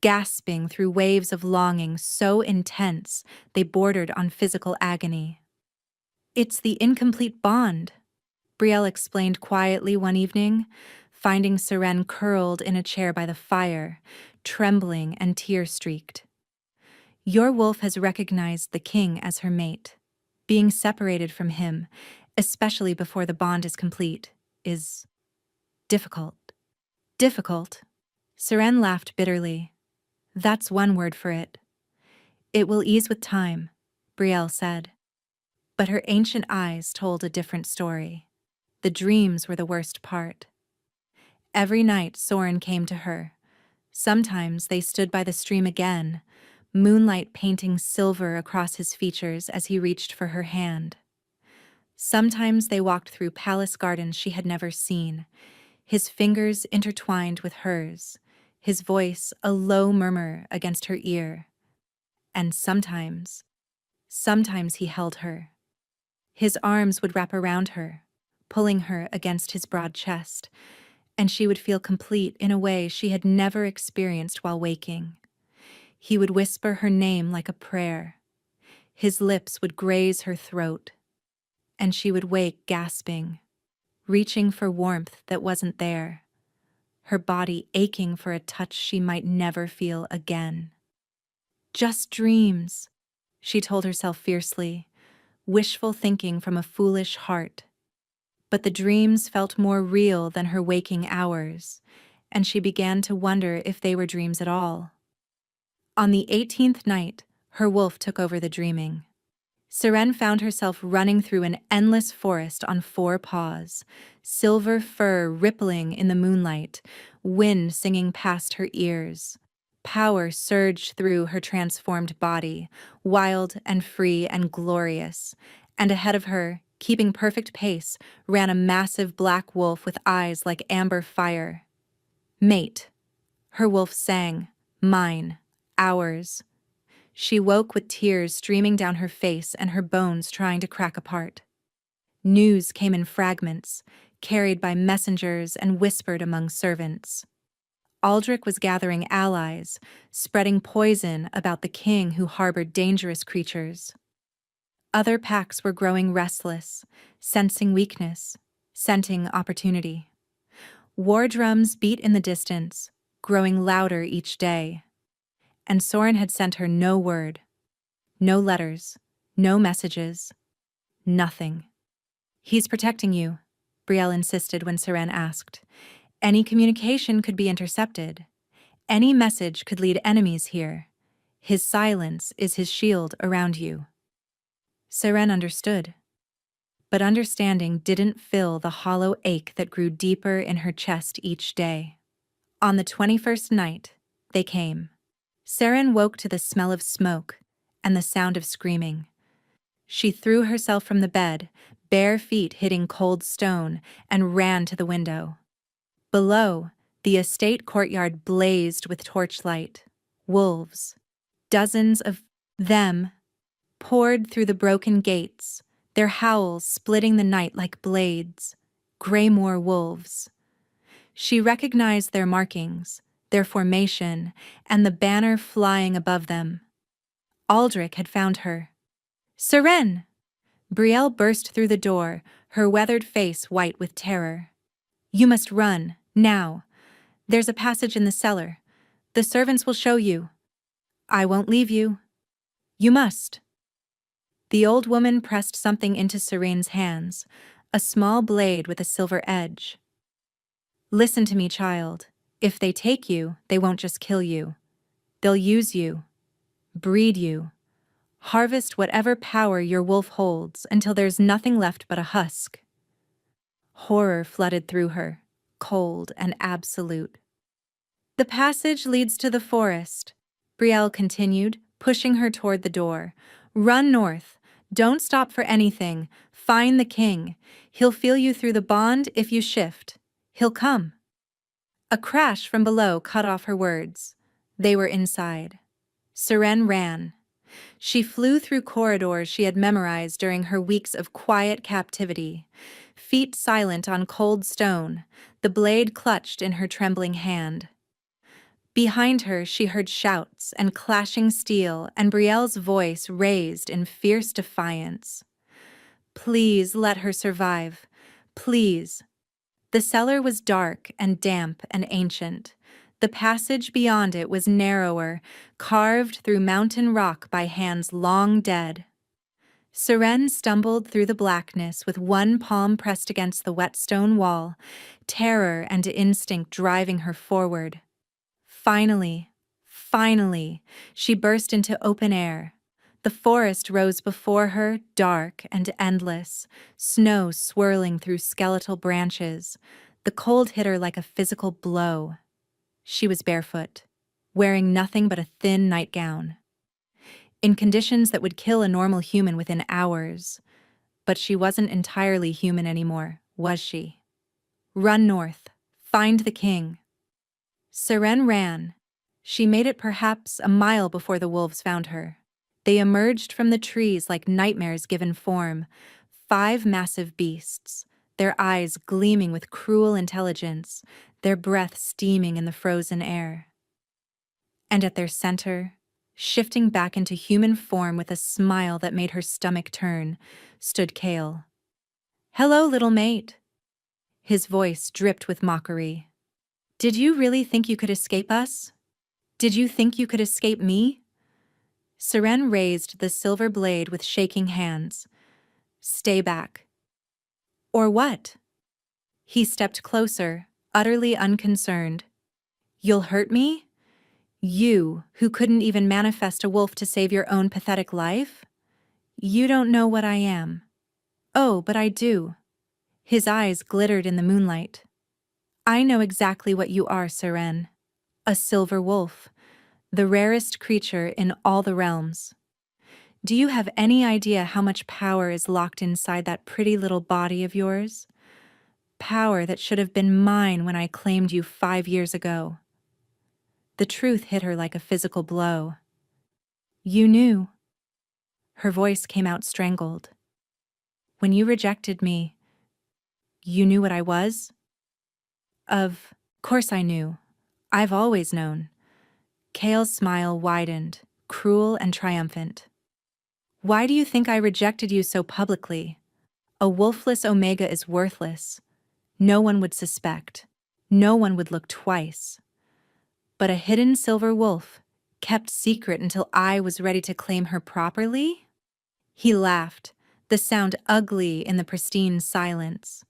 gasping through waves of longing so intense they bordered on physical agony. It's the incomplete bond, Brielle explained quietly one evening, finding Seren curled in a chair by the fire, trembling and tear-streaked. Your wolf has recognized the king as her mate. Being separated from him, especially before the bond is complete, is difficult. Difficult. Seren laughed bitterly. That's one word for it. It will ease with time, Brielle said. But her ancient eyes told a different story. The dreams were the worst part. Every night Soren came to her. Sometimes they stood by the stream again, moonlight painting silver across his features as he reached for her hand. Sometimes they walked through palace gardens she had never seen, his fingers intertwined with hers, his voice a low murmur against her ear. And sometimes he held her. His arms would wrap around her, pulling her against his broad chest, and she would feel complete in a way she had never experienced while waking. He would whisper her name like a prayer. His lips would graze her throat, and she would wake gasping, reaching for warmth that wasn't there, her body aching for a touch she might never feel again. Just dreams, she told herself fiercely, wishful thinking from a foolish heart. But the dreams felt more real than her waking hours, and she began to wonder if they were dreams at all. On the 18th night, her wolf took over the dreaming. Seren found herself running through an endless forest on 4 paws, silver fur rippling in the moonlight, wind singing past her ears. Power surged through her transformed body, wild and free and glorious, and ahead of her, keeping perfect pace, ran a massive black wolf with eyes like amber fire. "Mate," her wolf sang, "mine, ours." She woke with tears streaming down her face and her bones trying to crack apart. News came in fragments, carried by messengers and whispered among servants. Aldrich was gathering allies, spreading poison about the king who harbored dangerous creatures. Other packs were growing restless, sensing weakness, scenting opportunity. War drums beat in the distance, growing louder each day. And Soren had sent her no word, no letters, no messages, nothing. "He's protecting you," Brielle insisted when Seren asked. "Any communication could be intercepted. Any message could lead enemies here. His silence is his shield around you." Seren understood. But understanding didn't fill the hollow ache that grew deeper in her chest each day. On the 21st night, they came. Seren woke to the smell of smoke and the sound of screaming. She threw herself from the bed, bare feet hitting cold stone, and ran to the window. Below, the estate courtyard blazed with torchlight. Wolves, dozens of them, poured through the broken gates, their howls splitting the night like blades. Greymoor wolves. She recognized their markings, their formation, and the banner flying above them. Aldrich had found her. "Seren!" Brielle burst through the door, her weathered face white with terror. "You must run, now. There's a passage in the cellar. The servants will show you. I won't leave you. You must." The old woman pressed something into Serene's hands, a small blade with a silver edge. "Listen to me, child. If they take you, they won't just kill you. They'll use you, breed you, harvest whatever power your wolf holds until there's nothing left but a husk." Horror flooded through her, cold and absolute. "The passage leads to the forest," Brielle continued, pushing her toward the door. "Run north. Don't stop for anything. Find the king. He'll feel you through the bond if you shift. He'll come." A crash from below cut off her words. They were inside. Seren ran. She flew through corridors she had memorized during her weeks of quiet captivity, feet silent on cold stone, the blade clutched in her trembling hand. Behind her, she heard shouts and clashing steel, and Brielle's voice raised in fierce defiance. "Please let her survive. Please." The cellar was dark and damp and ancient. The passage beyond it was narrower, carved through mountain rock by hands long dead. Seren stumbled through the blackness with one palm pressed against the wet stone wall, terror and instinct driving her forward. Finally, she burst into open air. The forest rose before her, dark and endless, snow swirling through skeletal branches. The cold hit her like a physical blow. She was barefoot, wearing nothing but a thin nightgown. In conditions that would kill a normal human within hours. But she wasn't entirely human anymore, was she? "Run north. Find the king. Seren ran. She made it perhaps a mile before the wolves found her. They emerged from the trees like nightmares given form, 5 massive beasts, their eyes gleaming with cruel intelligence, their breath steaming in the frozen air. And at their center, shifting back into human form with a smile that made her stomach turn, stood Kale. "Hello, little mate." His voice dripped with mockery. "Did you really think you could escape us? Did you think you could escape me?" Seren raised the silver blade with shaking hands. "Stay back." "Or what?" He stepped closer, utterly unconcerned. "You'll hurt me? You, who couldn't even manifest a wolf to save your own pathetic life? You don't know what I am." "Oh, but I do." His eyes glittered in the moonlight. "I know exactly what you are, Seren. A silver wolf, the rarest creature in all the realms. Do you have any idea how much power is locked inside that pretty little body of yours? Power that should have been mine when I claimed you 5 years ago." The truth hit her like a physical blow. "You knew." Her voice came out strangled. "When you rejected me, you knew what I was?" Of course I knew. I've always known." Kale's smile widened, cruel and triumphant. "Why do you think I rejected you so publicly? A wolfless Omega is worthless. No one would suspect. No one would look twice. But a hidden silver wolf, kept secret until I was ready to claim her properly?" He laughed, the sound ugly in the pristine silence.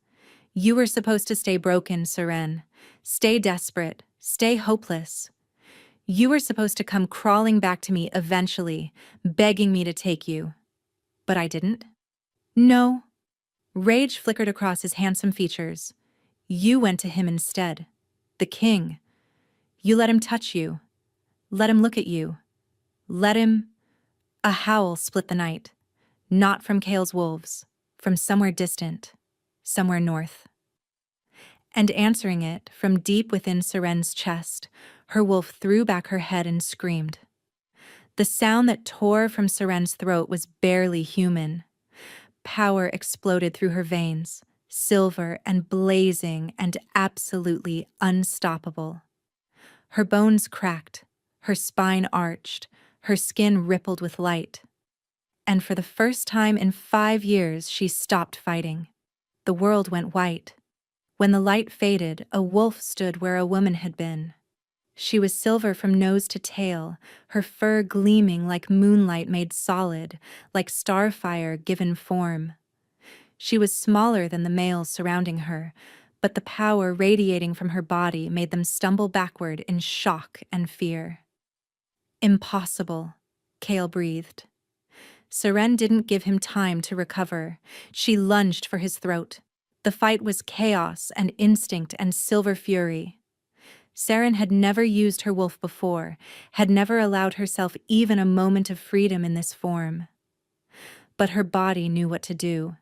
"You were supposed to stay broken, Seren. Stay desperate. Stay hopeless. You were supposed to come crawling back to me eventually, begging me to take you. But I didn't." "No." Rage flickered across his handsome features. "You went to him instead. The king. You let him touch you. Let him look at you. Let him—" A howl split the night. Not from Kale's wolves, from somewhere distant, somewhere north. And answering it, from deep within Seren's chest, her wolf threw back her head and screamed. The sound that tore from Seren's throat was barely human. Power exploded through her veins, silver and blazing and absolutely unstoppable. Her bones cracked, her spine arched, her skin rippled with light. And for the first time in 5 years, she stopped fighting. The world went white. When the light faded, a wolf stood where a woman had been. She was silver from nose to tail, her fur gleaming like moonlight made solid, like starfire given form. She was smaller than the males surrounding her, but the power radiating from her body made them stumble backward in shock and fear. "Impossible," Kale breathed. Seren didn't give him time to recover. She lunged for his throat. The fight was chaos and instinct and silver fury. Seren had never used her wolf before, had never allowed herself even a moment of freedom in this form. But her body knew what to do.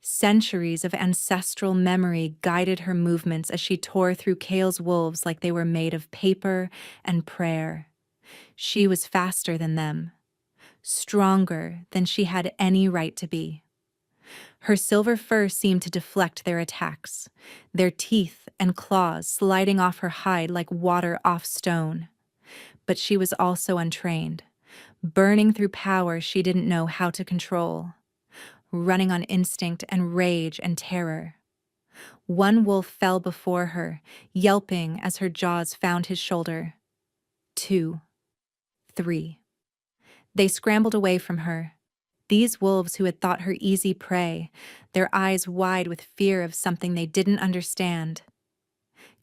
Centuries of ancestral memory guided her movements as she tore through Kale's wolves like they were made of paper and prayer. She was faster than them, stronger than she had any right to be. Her silver fur seemed to deflect their attacks, their teeth and claws sliding off her hide like water off stone. But she was also untrained, burning through power she didn't know how to control, running on instinct and rage and terror. One wolf fell before her, yelping as her jaws found his shoulder. 2, 3. They scrambled away from her. These wolves who had thought her easy prey, their eyes wide with fear of something they didn't understand.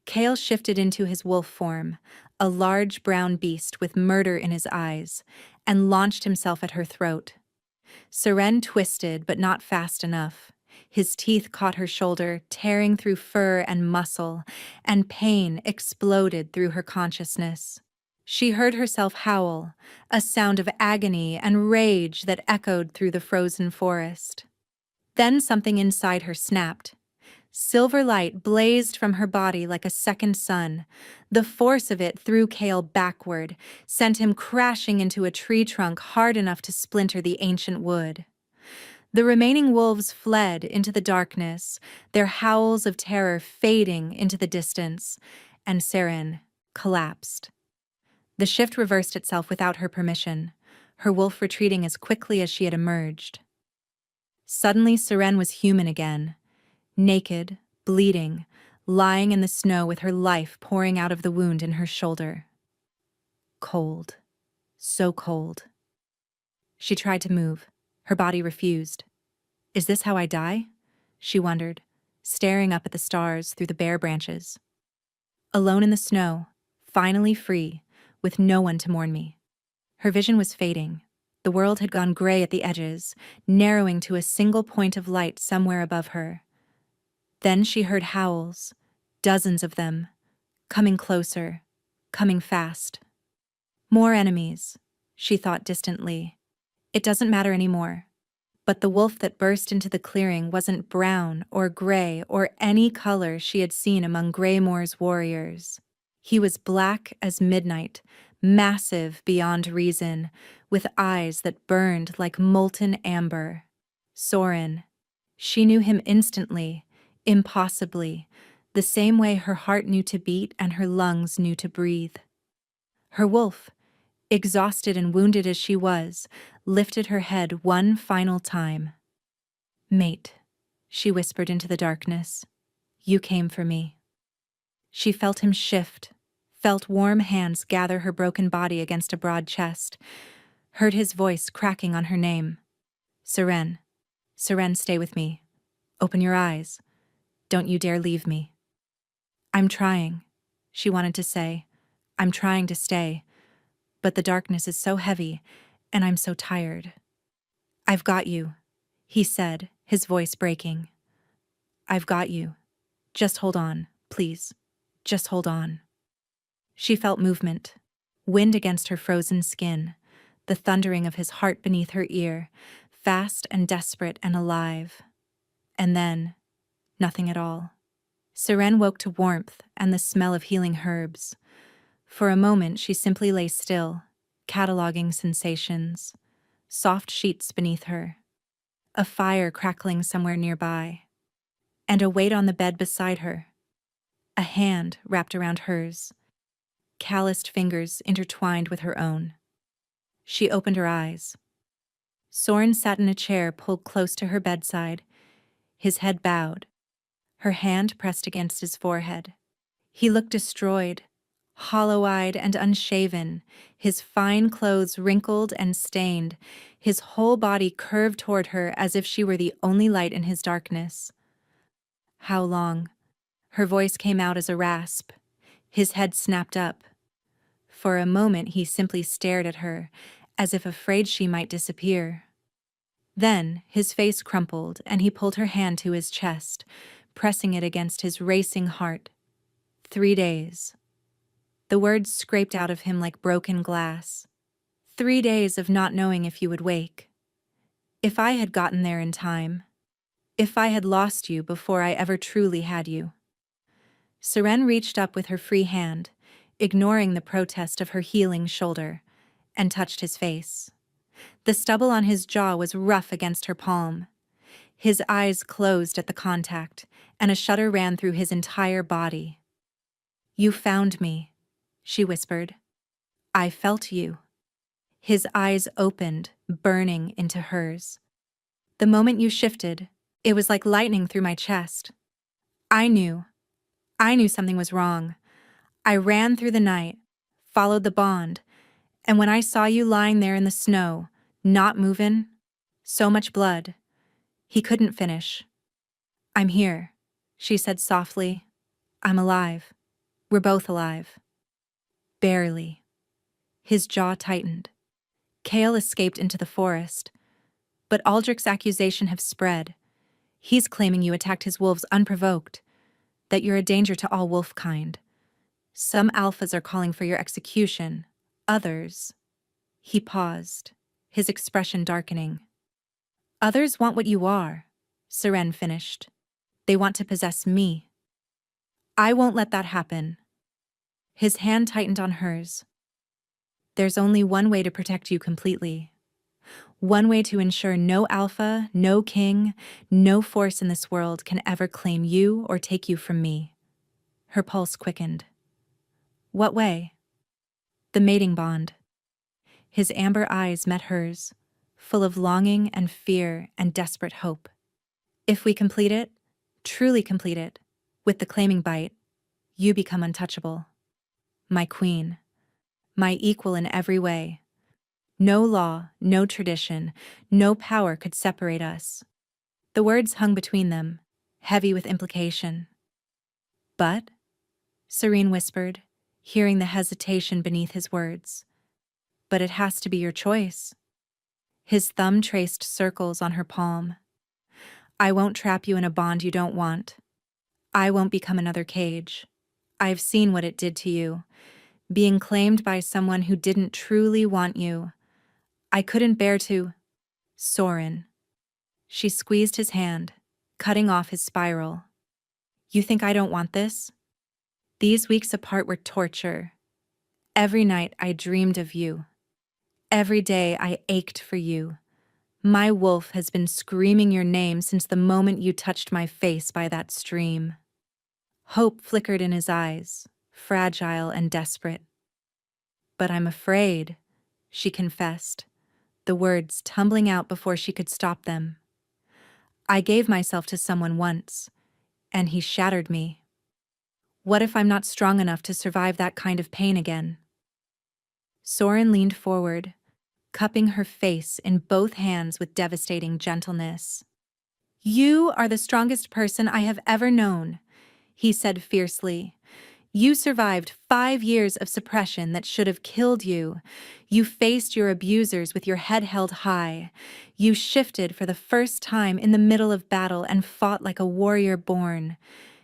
Kale shifted into his wolf form, a large brown beast with murder in his eyes, and launched himself at her throat. Seren twisted, but not fast enough. His teeth caught her shoulder, tearing through fur and muscle, and pain exploded through her consciousness. She heard herself howl, a sound of agony and rage that echoed through the frozen forest. Then something inside her snapped. Silver light blazed from her body like a second sun. The force of it threw Kale backward, sent him crashing into a tree trunk hard enough to splinter the ancient wood. The remaining wolves fled into the darkness, their howls of terror fading into the distance, and Seren collapsed. The shift reversed itself without her permission, her wolf retreating as quickly as she had emerged. Suddenly, Seren was human again, naked, bleeding, lying in the snow with her life pouring out of the wound in her shoulder. Cold. So cold. She tried to move. Her body refused. Is this how I die? She wondered, staring up at the stars through the bare branches. Alone in the snow, finally free, with no one to mourn me. Her vision was fading. The world had gone gray at the edges, narrowing to a single point of light somewhere above her. Then she heard howls, dozens of them, coming closer, coming fast. More enemies, she thought distantly. It doesn't matter anymore. But the wolf that burst into the clearing wasn't brown or gray or any color she had seen among Greymoor's warriors. He was black as midnight, massive beyond reason, with eyes that burned like molten amber. Soren. She knew him instantly, impossibly, the same way her heart knew to beat and her lungs knew to breathe. Her wolf, exhausted and wounded as she was, lifted her head one final time. Mate, she whispered into the darkness. You came for me. She felt him shift, felt warm hands gather her broken body against a broad chest, heard his voice cracking on her name. Seren. Seren, stay with me. Open your eyes. Don't you dare leave me. I'm trying, she wanted to say. I'm trying to stay. But the darkness is so heavy, and I'm so tired. I've got you, he said, his voice breaking. I've got you. Just hold on, please. Just hold on. She felt movement, wind against her frozen skin, the thundering of his heart beneath her ear, fast and desperate and alive. And then, nothing at all. Seren woke to warmth and the smell of healing herbs. For a moment, she simply lay still, cataloging sensations. Soft sheets beneath her, a fire crackling somewhere nearby, and a weight on the bed beside her. A hand wrapped around hers, calloused fingers intertwined with her own. She opened her eyes. Soren sat in a chair pulled close to her bedside, his head bowed, her hand pressed against his forehead. He looked destroyed, hollow-eyed and unshaven, his fine clothes wrinkled and stained, his whole body curved toward her as if she were the only light in his darkness. How long? Her voice came out as a rasp. His head snapped up. For a moment he simply stared at her, as if afraid she might disappear. Then his face crumpled and he pulled her hand to his chest, pressing it against his racing heart. 3 days. The words scraped out of him like broken glass. 3 days of not knowing if you would wake. If I had gotten there in time. If I had lost you before I ever truly had you. Seren reached up with her free hand, ignoring the protest of her healing shoulder, and touched his face. The stubble on his jaw was rough against her palm. His eyes closed at the contact, and a shudder ran through his entire body. You found me, she whispered. I felt you. His eyes opened, burning into hers. The moment you shifted, it was like lightning through my chest. I knew something was wrong. I ran through the night, followed the bond, and when I saw you lying there in the snow, not moving, so much blood, he couldn't finish. I'm here, she said softly. I'm alive. We're both alive. Barely. His jaw tightened. Kale escaped into the forest, but Aldrich's accusation have spread. He's claiming you attacked his wolves unprovoked, that you're a danger to all wolf kind. Some alphas are calling for your execution, others. He paused, his expression darkening. Others want what you are, Seren finished. They want to possess me. I won't let that happen. His hand tightened on hers. There's only one way to protect you completely. One way to ensure no alpha, no king, no force in this world can ever claim you or take you from me. Her pulse quickened. What way? The mating bond. His amber eyes met hers, full of longing and fear and desperate hope. If we complete it, truly complete it, with the claiming bite, you become untouchable. My queen. My equal in every way. No law, no tradition, no power could separate us. The words hung between them, heavy with implication. But, Serene whispered, hearing the hesitation beneath his words, but it has to be your choice. His thumb traced circles on her palm. I won't trap you in a bond you don't want. I won't become another cage. I've seen what it did to you, being claimed by someone who didn't truly want you. I couldn't bear to. Soren. She squeezed his hand, cutting off his spiral. You think I don't want this? These weeks apart were torture. Every night I dreamed of you. Every day I ached for you. My wolf has been screaming your name since the moment you touched my face by that stream. Hope flickered in his eyes, fragile and desperate. But I'm afraid, she confessed, the words tumbling out before she could stop them. I gave myself to someone once, and he shattered me. What if I'm not strong enough to survive that kind of pain again? Soren leaned forward, cupping her face in both hands with devastating gentleness. You are the strongest person I have ever known, he said fiercely. You survived 5 years of suppression that should have killed you. You faced your abusers with your head held high. You shifted for the first time in the middle of battle and fought like a warrior born.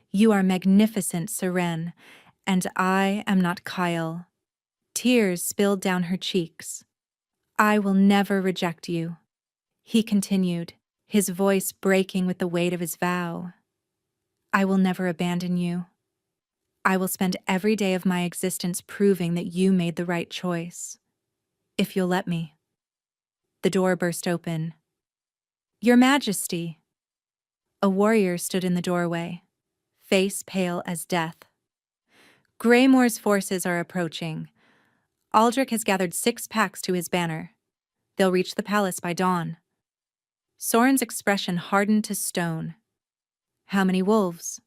You are magnificent, Seren, and I am not Kyle. Tears spilled down her cheeks. I will never reject you, he continued, his voice breaking with the weight of his vow. I will never abandon you. I will spend every day of my existence proving that you made the right choice. If you'll let me. The door burst open. Your Majesty! A warrior stood in the doorway, face pale as death. Greymoor's forces are approaching. Aldrich has gathered 6 packs to his banner. They'll reach the palace by dawn. Soren's expression hardened to stone. How many wolves?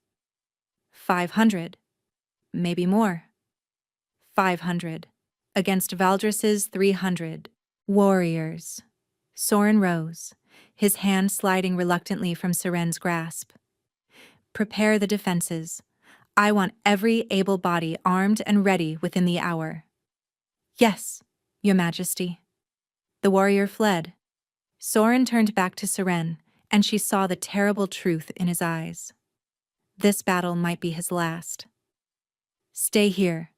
500. Maybe more. 500. Against Valdris's 300. Warriors. Soren rose, his hand sliding reluctantly from Seren's grasp. Prepare the defenses. I want every able body armed and ready within the hour. Yes, Your Majesty. The warrior fled. Soren turned back to Seren, and she saw the terrible truth in his eyes. This battle might be his last. Stay here,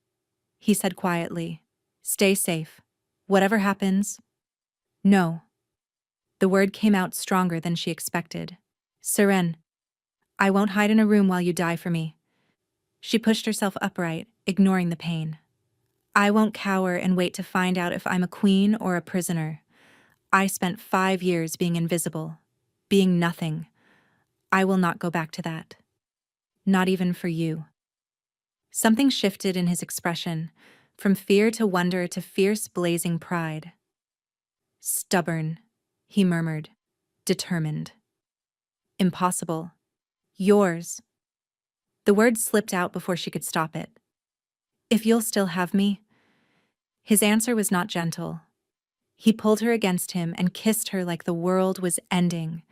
he said quietly. Stay safe. Whatever happens. No. The word came out stronger than she expected. Seren, I won't hide in a room while you die for me. She pushed herself upright, ignoring the pain. I won't cower and wait to find out if I'm a queen or a prisoner. I spent 5 years being invisible, being nothing. I will not go back to that. Not even for you. Something shifted in his expression, from fear to wonder to fierce, blazing pride. Stubborn, he murmured, determined. Impossible. Yours. The word slipped out before she could stop it. If you'll still have me. His answer was not gentle. He pulled her against him and kissed her like the world was ending,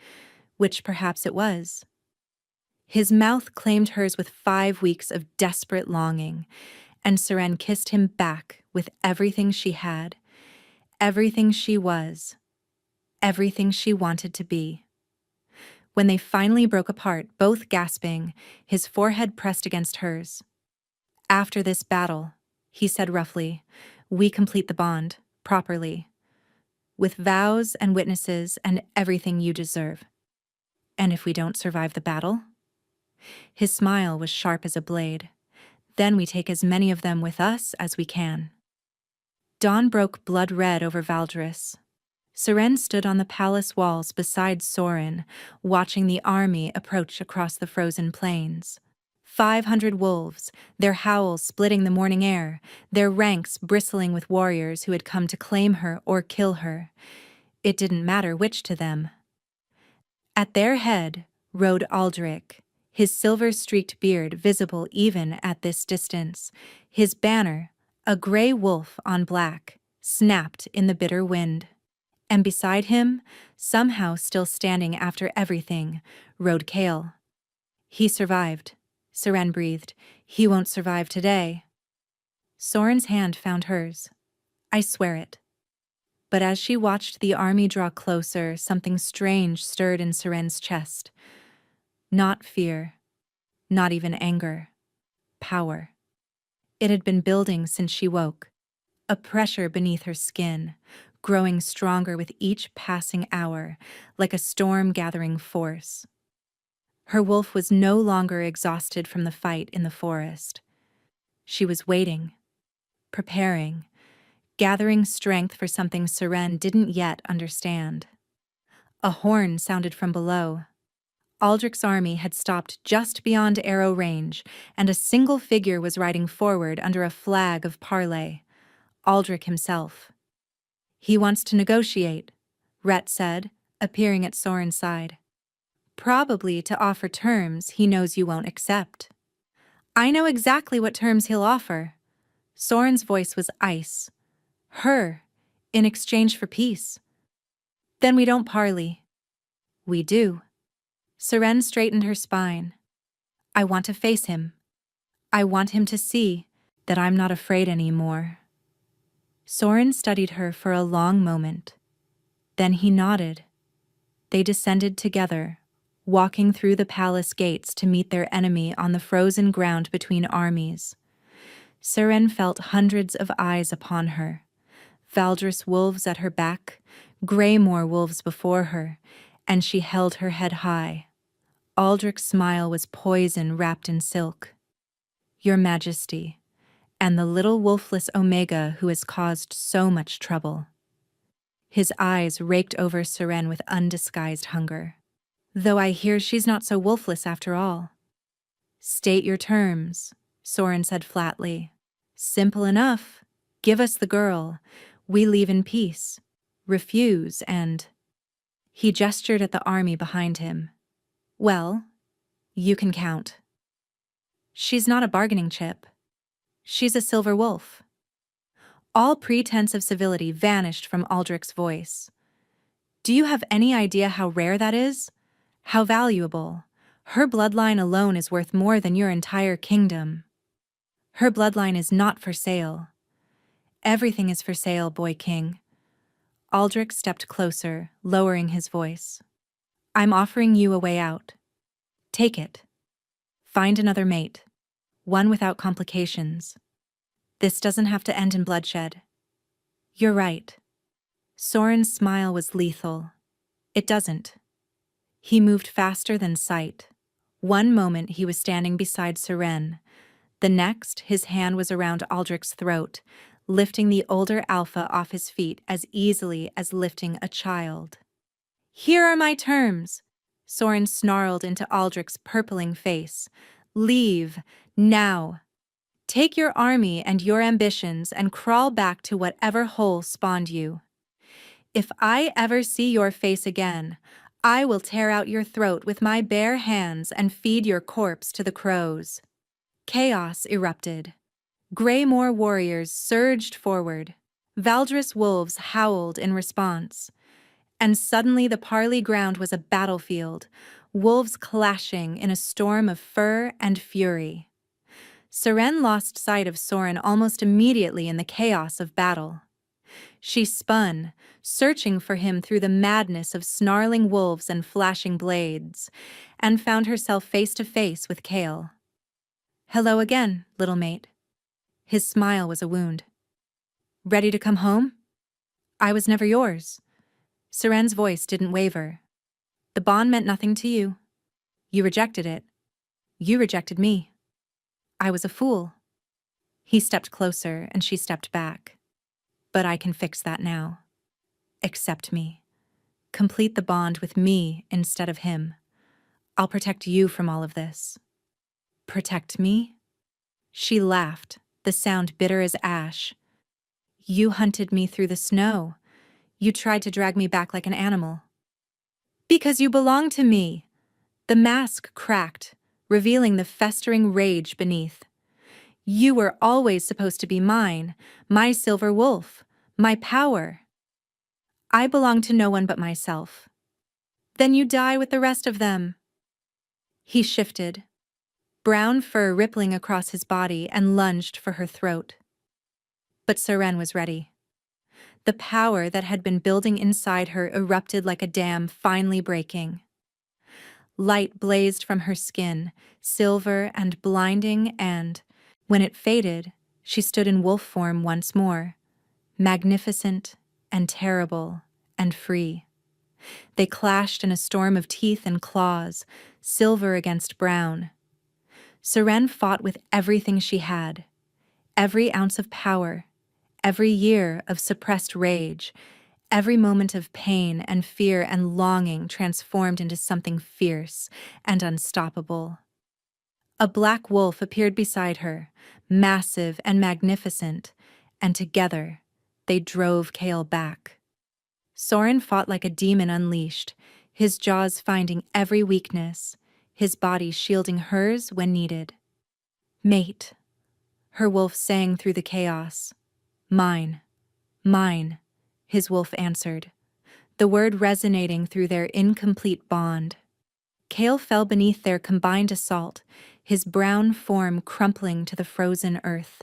which perhaps it was. His mouth claimed hers with 5 weeks of desperate longing, and Seren kissed him back with everything she had, everything she was, everything she wanted to be. When they finally broke apart, both gasping, his forehead pressed against hers. After this battle, he said roughly, we complete the bond, properly, with vows and witnesses and everything you deserve. And if we don't survive the battle? His smile was sharp as a blade. Then we take as many of them with us as we can. Dawn broke blood red over Valdris. Seren stood on the palace walls beside Sorin, watching the army approach across the frozen plains. 500 wolves, their howls splitting the morning air, their ranks bristling with warriors who had come to claim her or kill her. It didn't matter which to them. At their head rode Aldrich, his silver-streaked beard visible even at this distance. His banner, a gray wolf on black, snapped in the bitter wind. And beside him, somehow still standing after everything, rode Kale. He survived, Seren breathed. He won't survive today. Soren's hand found hers. I swear it. But as she watched the army draw closer, something strange stirred in Seren's chest. Not fear, not even anger. Power. It had been building since she woke. A pressure beneath her skin, growing stronger with each passing hour, like a storm gathering force. Her wolf was no longer exhausted from the fight in the forest. She was waiting, preparing, gathering strength for something Seren didn't yet understand. A horn sounded from below. Aldrich's army had stopped just beyond arrow range, and a single figure was riding forward under a flag of parley. Aldrich himself. He wants to negotiate, Rhett said, appearing at Soren's side. Probably to offer terms he knows you won't accept. I know exactly what terms he'll offer. Soren's voice was ice. Her, in exchange for peace. Then we don't parley. We do. Seren straightened her spine. I want to face him. I want him to see that I'm not afraid anymore. Soren studied her for a long moment. Then he nodded. They descended together, walking through the palace gates to meet their enemy on the frozen ground between armies. Seren felt hundreds of eyes upon her. Valdris wolves at her back, Greymore wolves before her, and she held her head high. Aldrich's smile was poison wrapped in silk. Your Majesty, and the little wolfless Omega who has caused so much trouble. His eyes raked over Seren with undisguised hunger. Though I hear she's not so wolfless after all. State your terms, Soren said flatly. Simple enough. Give us the girl. We leave in peace. Refuse and... He gestured at the army behind him. Well, you can count. She's not a bargaining chip. She's a silver wolf. All pretense of civility vanished from Aldrich's voice. Do you have any idea how rare that is? How valuable? Her bloodline alone is worth more than your entire kingdom. Her bloodline is not for sale. Everything is for sale, boy king. Aldrich stepped closer, lowering his voice. I'm offering you a way out. Take it. Find another mate. One without complications. This doesn't have to end in bloodshed. You're right. Soren's smile was lethal. It doesn't. He moved faster than sight. One moment he was standing beside Seren. The next, his hand was around Aldrich's throat, lifting the older alpha off his feet as easily as lifting a child. Here are my terms, Soren snarled into Aldrich's purpling face. Leave, now. Take your army and your ambitions and crawl back to whatever hole spawned you. If I ever see your face again, I will tear out your throat with my bare hands and feed your corpse to the crows. Chaos erupted. Greymore warriors surged forward. Valdris wolves howled in response. And suddenly the parley ground was a battlefield, wolves clashing in a storm of fur and fury. Seren lost sight of Soren almost immediately in the chaos of battle. She spun, searching for him through the madness of snarling wolves and flashing blades, and found herself face to face with Kale. Hello again, little mate. His smile was a wound. Ready to come home? I was never yours. Seren's voice didn't waver. The bond meant nothing to you. You rejected it. You rejected me. I was a fool. He stepped closer and she stepped back. But I can fix that now. Accept me. Complete the bond with me instead of him. I'll protect you from all of this. Protect me? She laughed, the sound bitter as ash. You hunted me through the snow. You tried to drag me back like an animal. Because you belong to me. The mask cracked, revealing the festering rage beneath. You were always supposed to be mine, my silver wolf, my power. I belong to no one but myself. Then you die with the rest of them. He shifted, brown fur rippling across his body, and lunged for her throat. But Seren was ready. The power that had been building inside her erupted like a dam finally breaking. Light blazed from her skin, silver and blinding, and, when it faded, she stood in wolf form once more, magnificent and terrible and free. They clashed in a storm of teeth and claws, silver against brown. Seren fought with everything she had, every ounce of power, every year of suppressed rage, every moment of pain and fear and longing transformed into something fierce and unstoppable. A black wolf appeared beside her, massive and magnificent, and together they drove Kale back. Soren fought like a demon unleashed, his jaws finding every weakness, his body shielding hers when needed. Mate, her wolf sang through the chaos. Mine, mine, his wolf answered, the word resonating through their incomplete bond. Kale fell beneath their combined assault, his brown form crumpling to the frozen earth.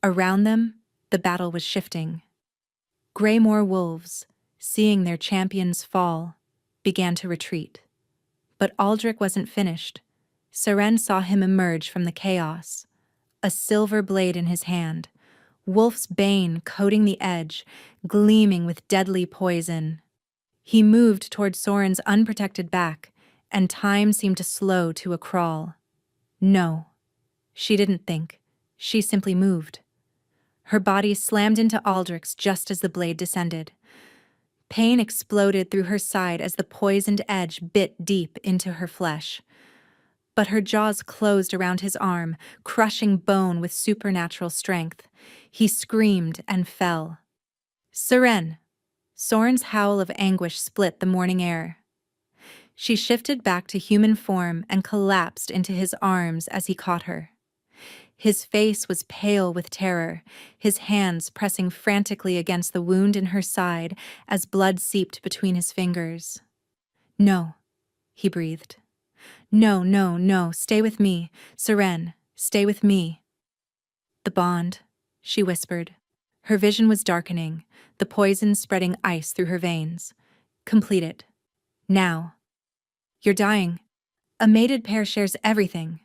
Around them, the battle was shifting. Greymoor wolves, seeing their champions fall, began to retreat. But Aldrich wasn't finished. Seren saw him emerge from the chaos, a silver blade in his hand, wolf's bane coating the edge, gleaming with deadly poison. He moved toward Soren's unprotected back, and time seemed to slow to a crawl. No, she didn't think. She simply moved. Her body slammed into Aldrich's just as the blade descended. Pain exploded through her side as the poisoned edge bit deep into her flesh. But her jaws closed around his arm, crushing bone with supernatural strength. He screamed and fell. Seren! Soren's howl of anguish split the morning air. She shifted back to human form and collapsed into his arms as he caught her. His face was pale with terror, his hands pressing frantically against the wound in her side as blood seeped between his fingers. No, he breathed. No, no, no, stay with me, Seren, stay with me. The bond, she whispered. Her vision was darkening, the poison spreading ice through her veins. Complete it. Now. You're dying. A mated pair shares everything.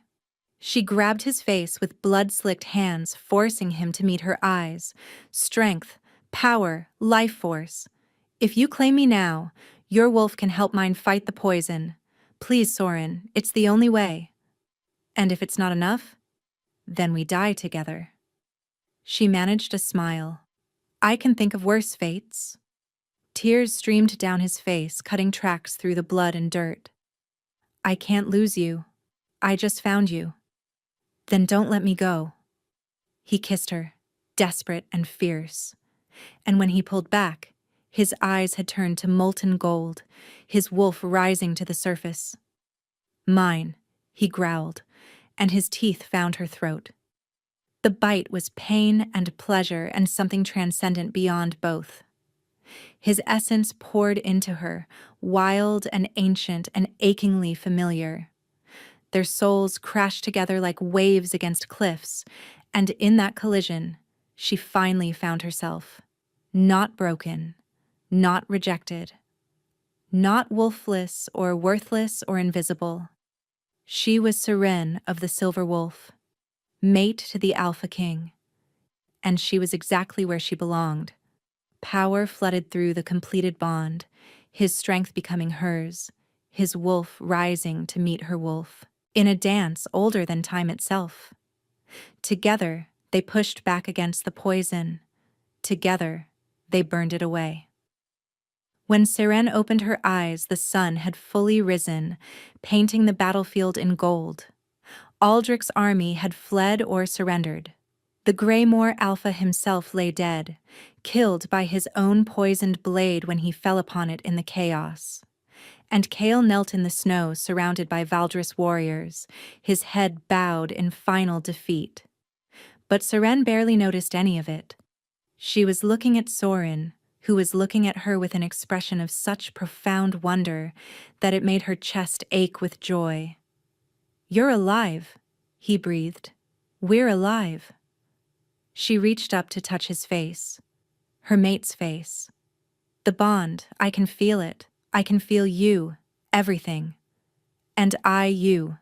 She grabbed his face with blood-slicked hands, forcing him to meet her eyes. Strength, power, life force. If you claim me now, your wolf can help mine fight the poison. Please, Soren, it's the only way. And if it's not enough, then we die together. She managed a smile. I can think of worse fates. Tears streamed down his face, cutting tracks through the blood and dirt. I can't lose you. I just found you. Then don't let me go. He kissed her, desperate and fierce. And when he pulled back, his eyes had turned to molten gold, his wolf rising to the surface. Mine, he growled, and his teeth found her throat. The bite was pain and pleasure and something transcendent beyond both. His essence poured into her, wild and ancient and achingly familiar. Their souls crashed together like waves against cliffs, and in that collision, she finally found herself. Not broken, not rejected, not wolfless or worthless or invisible. She was Seren of the Silver Wolf, mate to the Alpha King, and she was exactly where she belonged. Power flooded through the completed bond, his strength becoming hers, his wolf rising to meet her wolf. in a dance older than time itself. Together, they pushed back against the poison. Together, they burned it away. When Seren opened her eyes, the sun had fully risen, painting the battlefield in gold. Aldrich's army had fled or surrendered. The Greymoor Alpha himself lay dead, killed by his own poisoned blade when he fell upon it in the chaos. And Cale knelt in the snow surrounded by Valdris warriors, his head bowed in final defeat. But Seren barely noticed any of it. She was looking at Sorin, who was looking at her with an expression of such profound wonder that it made her chest ache with joy. "You're alive," he breathed. "We're alive." She reached up to touch his face, her mate's face. "The bond, I can feel it. I can feel you, everything. And I you."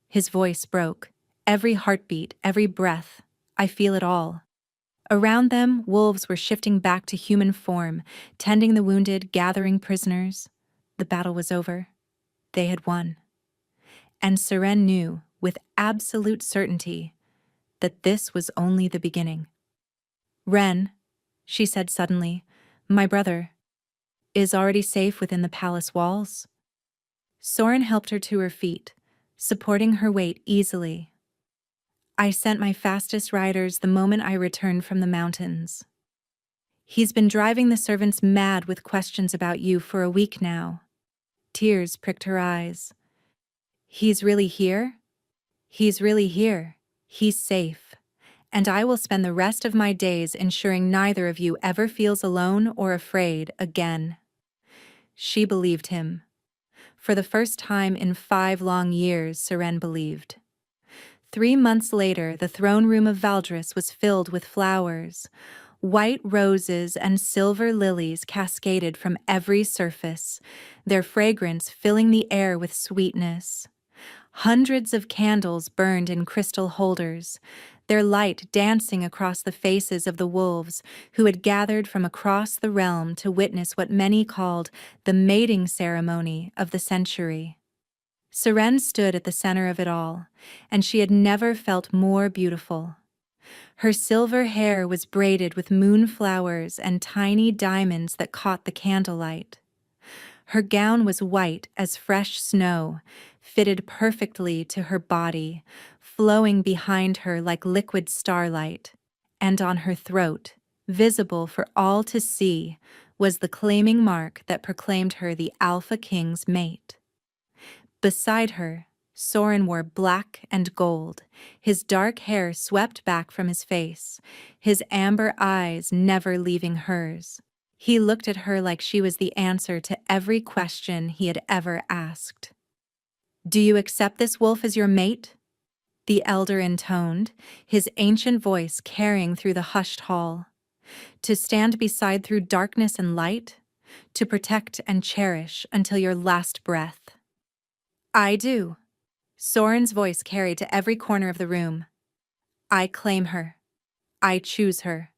His voice broke. "Every heartbeat, every breath. I feel it all." Around them, wolves were shifting back to human form, tending the wounded, gathering prisoners. The battle was over. They had won. And Seren knew, with absolute certainty, that this was only the beginning. "Ren," she said suddenly, "my brother is already safe within the palace walls." Sorin helped her to her feet, supporting her weight easily. "I sent my fastest riders the moment I returned from the mountains. He's been driving the servants mad with questions about you for a week now." Tears pricked her eyes. "He's really here? He's really here. He's safe. And I will spend the rest of my days ensuring neither of you ever feels alone or afraid again." She believed him. For the first time in 5 long years, Seren believed. 3 months later, the throne room of Valdris was filled with flowers. White roses and silver lilies cascaded from every surface, their fragrance filling the air with sweetness. Hundreds of candles burned in crystal holders, their light dancing across the faces of the wolves who had gathered from across the realm to witness what many called the mating ceremony of the century. Seren stood at the center of it all, and she had never felt more beautiful. Her silver hair was braided with moonflowers and tiny diamonds that caught the candlelight. Her gown was white as fresh snow, fitted perfectly to her body, flowing behind her like liquid starlight, and on her throat, visible for all to see, was the claiming mark that proclaimed her the Alpha King's mate. Beside her, Sorin wore black and gold, his dark hair swept back from his face, his amber eyes never leaving hers. He looked at her like she was the answer to every question he had ever asked. "Do you accept this wolf as your mate?" the elder intoned, his ancient voice carrying through the hushed hall. "To stand beside through darkness and light? To protect and cherish until your last breath?" "I do." Sorin's voice carried to every corner of the room. "I claim her. I choose her.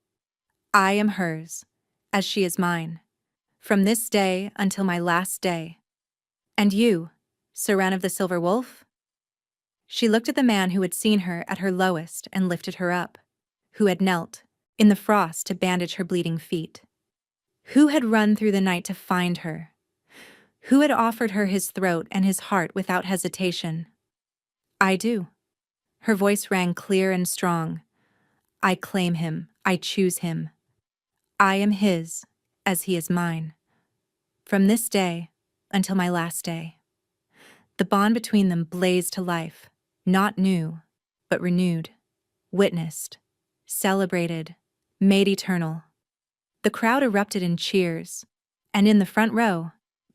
I am hers, as she is mine, from this day until my last day. And you, Seren of the Silver Wolf?" She looked at the man who had seen her at her lowest and lifted her up, who had knelt in the frost to bandage her bleeding feet, who had run through the night to find her, who had offered her his throat and his heart without hesitation. "I do." Her voice rang clear and strong. "I claim him. I choose him. I am his, as he is mine. From this day until my last day." The bond between them blazed to life, not new, but renewed, witnessed, celebrated, made eternal. The crowd erupted in cheers, and in the front row,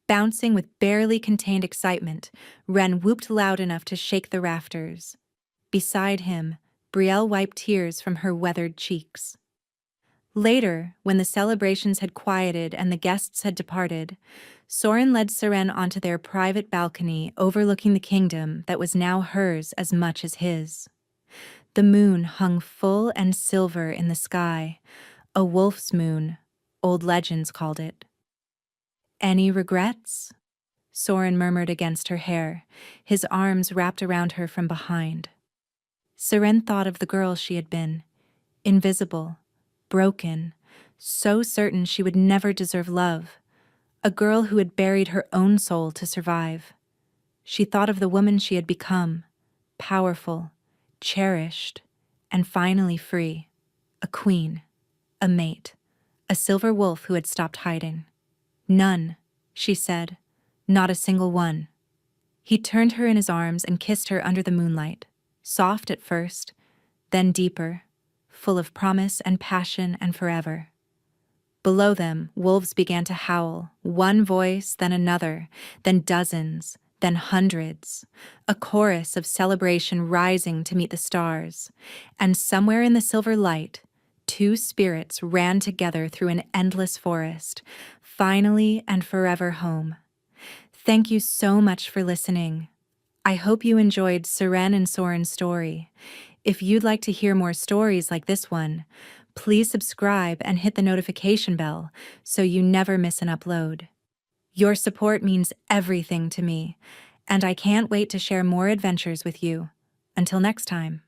bouncing with barely contained excitement, Ren whooped loud enough to shake the rafters. Beside him, Brielle wiped tears from her weathered cheeks. Later, when the celebrations had quieted and the guests had departed, Sorin led Seren onto their private balcony overlooking the kingdom that was now hers as much as his. The moon hung full and silver in the sky, a wolf's moon, old legends called it. "Any regrets?" Soren murmured against her hair, his arms wrapped around her from behind. Seren thought of the girl she had been, invisible, broken, so certain she would never deserve love, a girl who had buried her own soul to survive. She thought of the woman she had become, powerful, cherished, and finally free, a queen, a mate, a silver wolf who had stopped hiding. None, she said, not a single one. He turned her in his arms and kissed her under the moonlight, soft at first, then deeper, full of promise and passion and forever. Below them, wolves began to howl, one voice, then another, then dozens, then hundreds, a chorus of celebration rising to meet the stars, and somewhere in the silver light, two spirits ran together through an endless forest, finally and forever home. Thank you so much for listening. I hope you enjoyed Seren and Soren's story. If you'd like to hear more stories like this one, please subscribe and hit the notification bell so you never miss an upload. Your support means everything to me, and I can't wait to share more adventures with you. Until next time.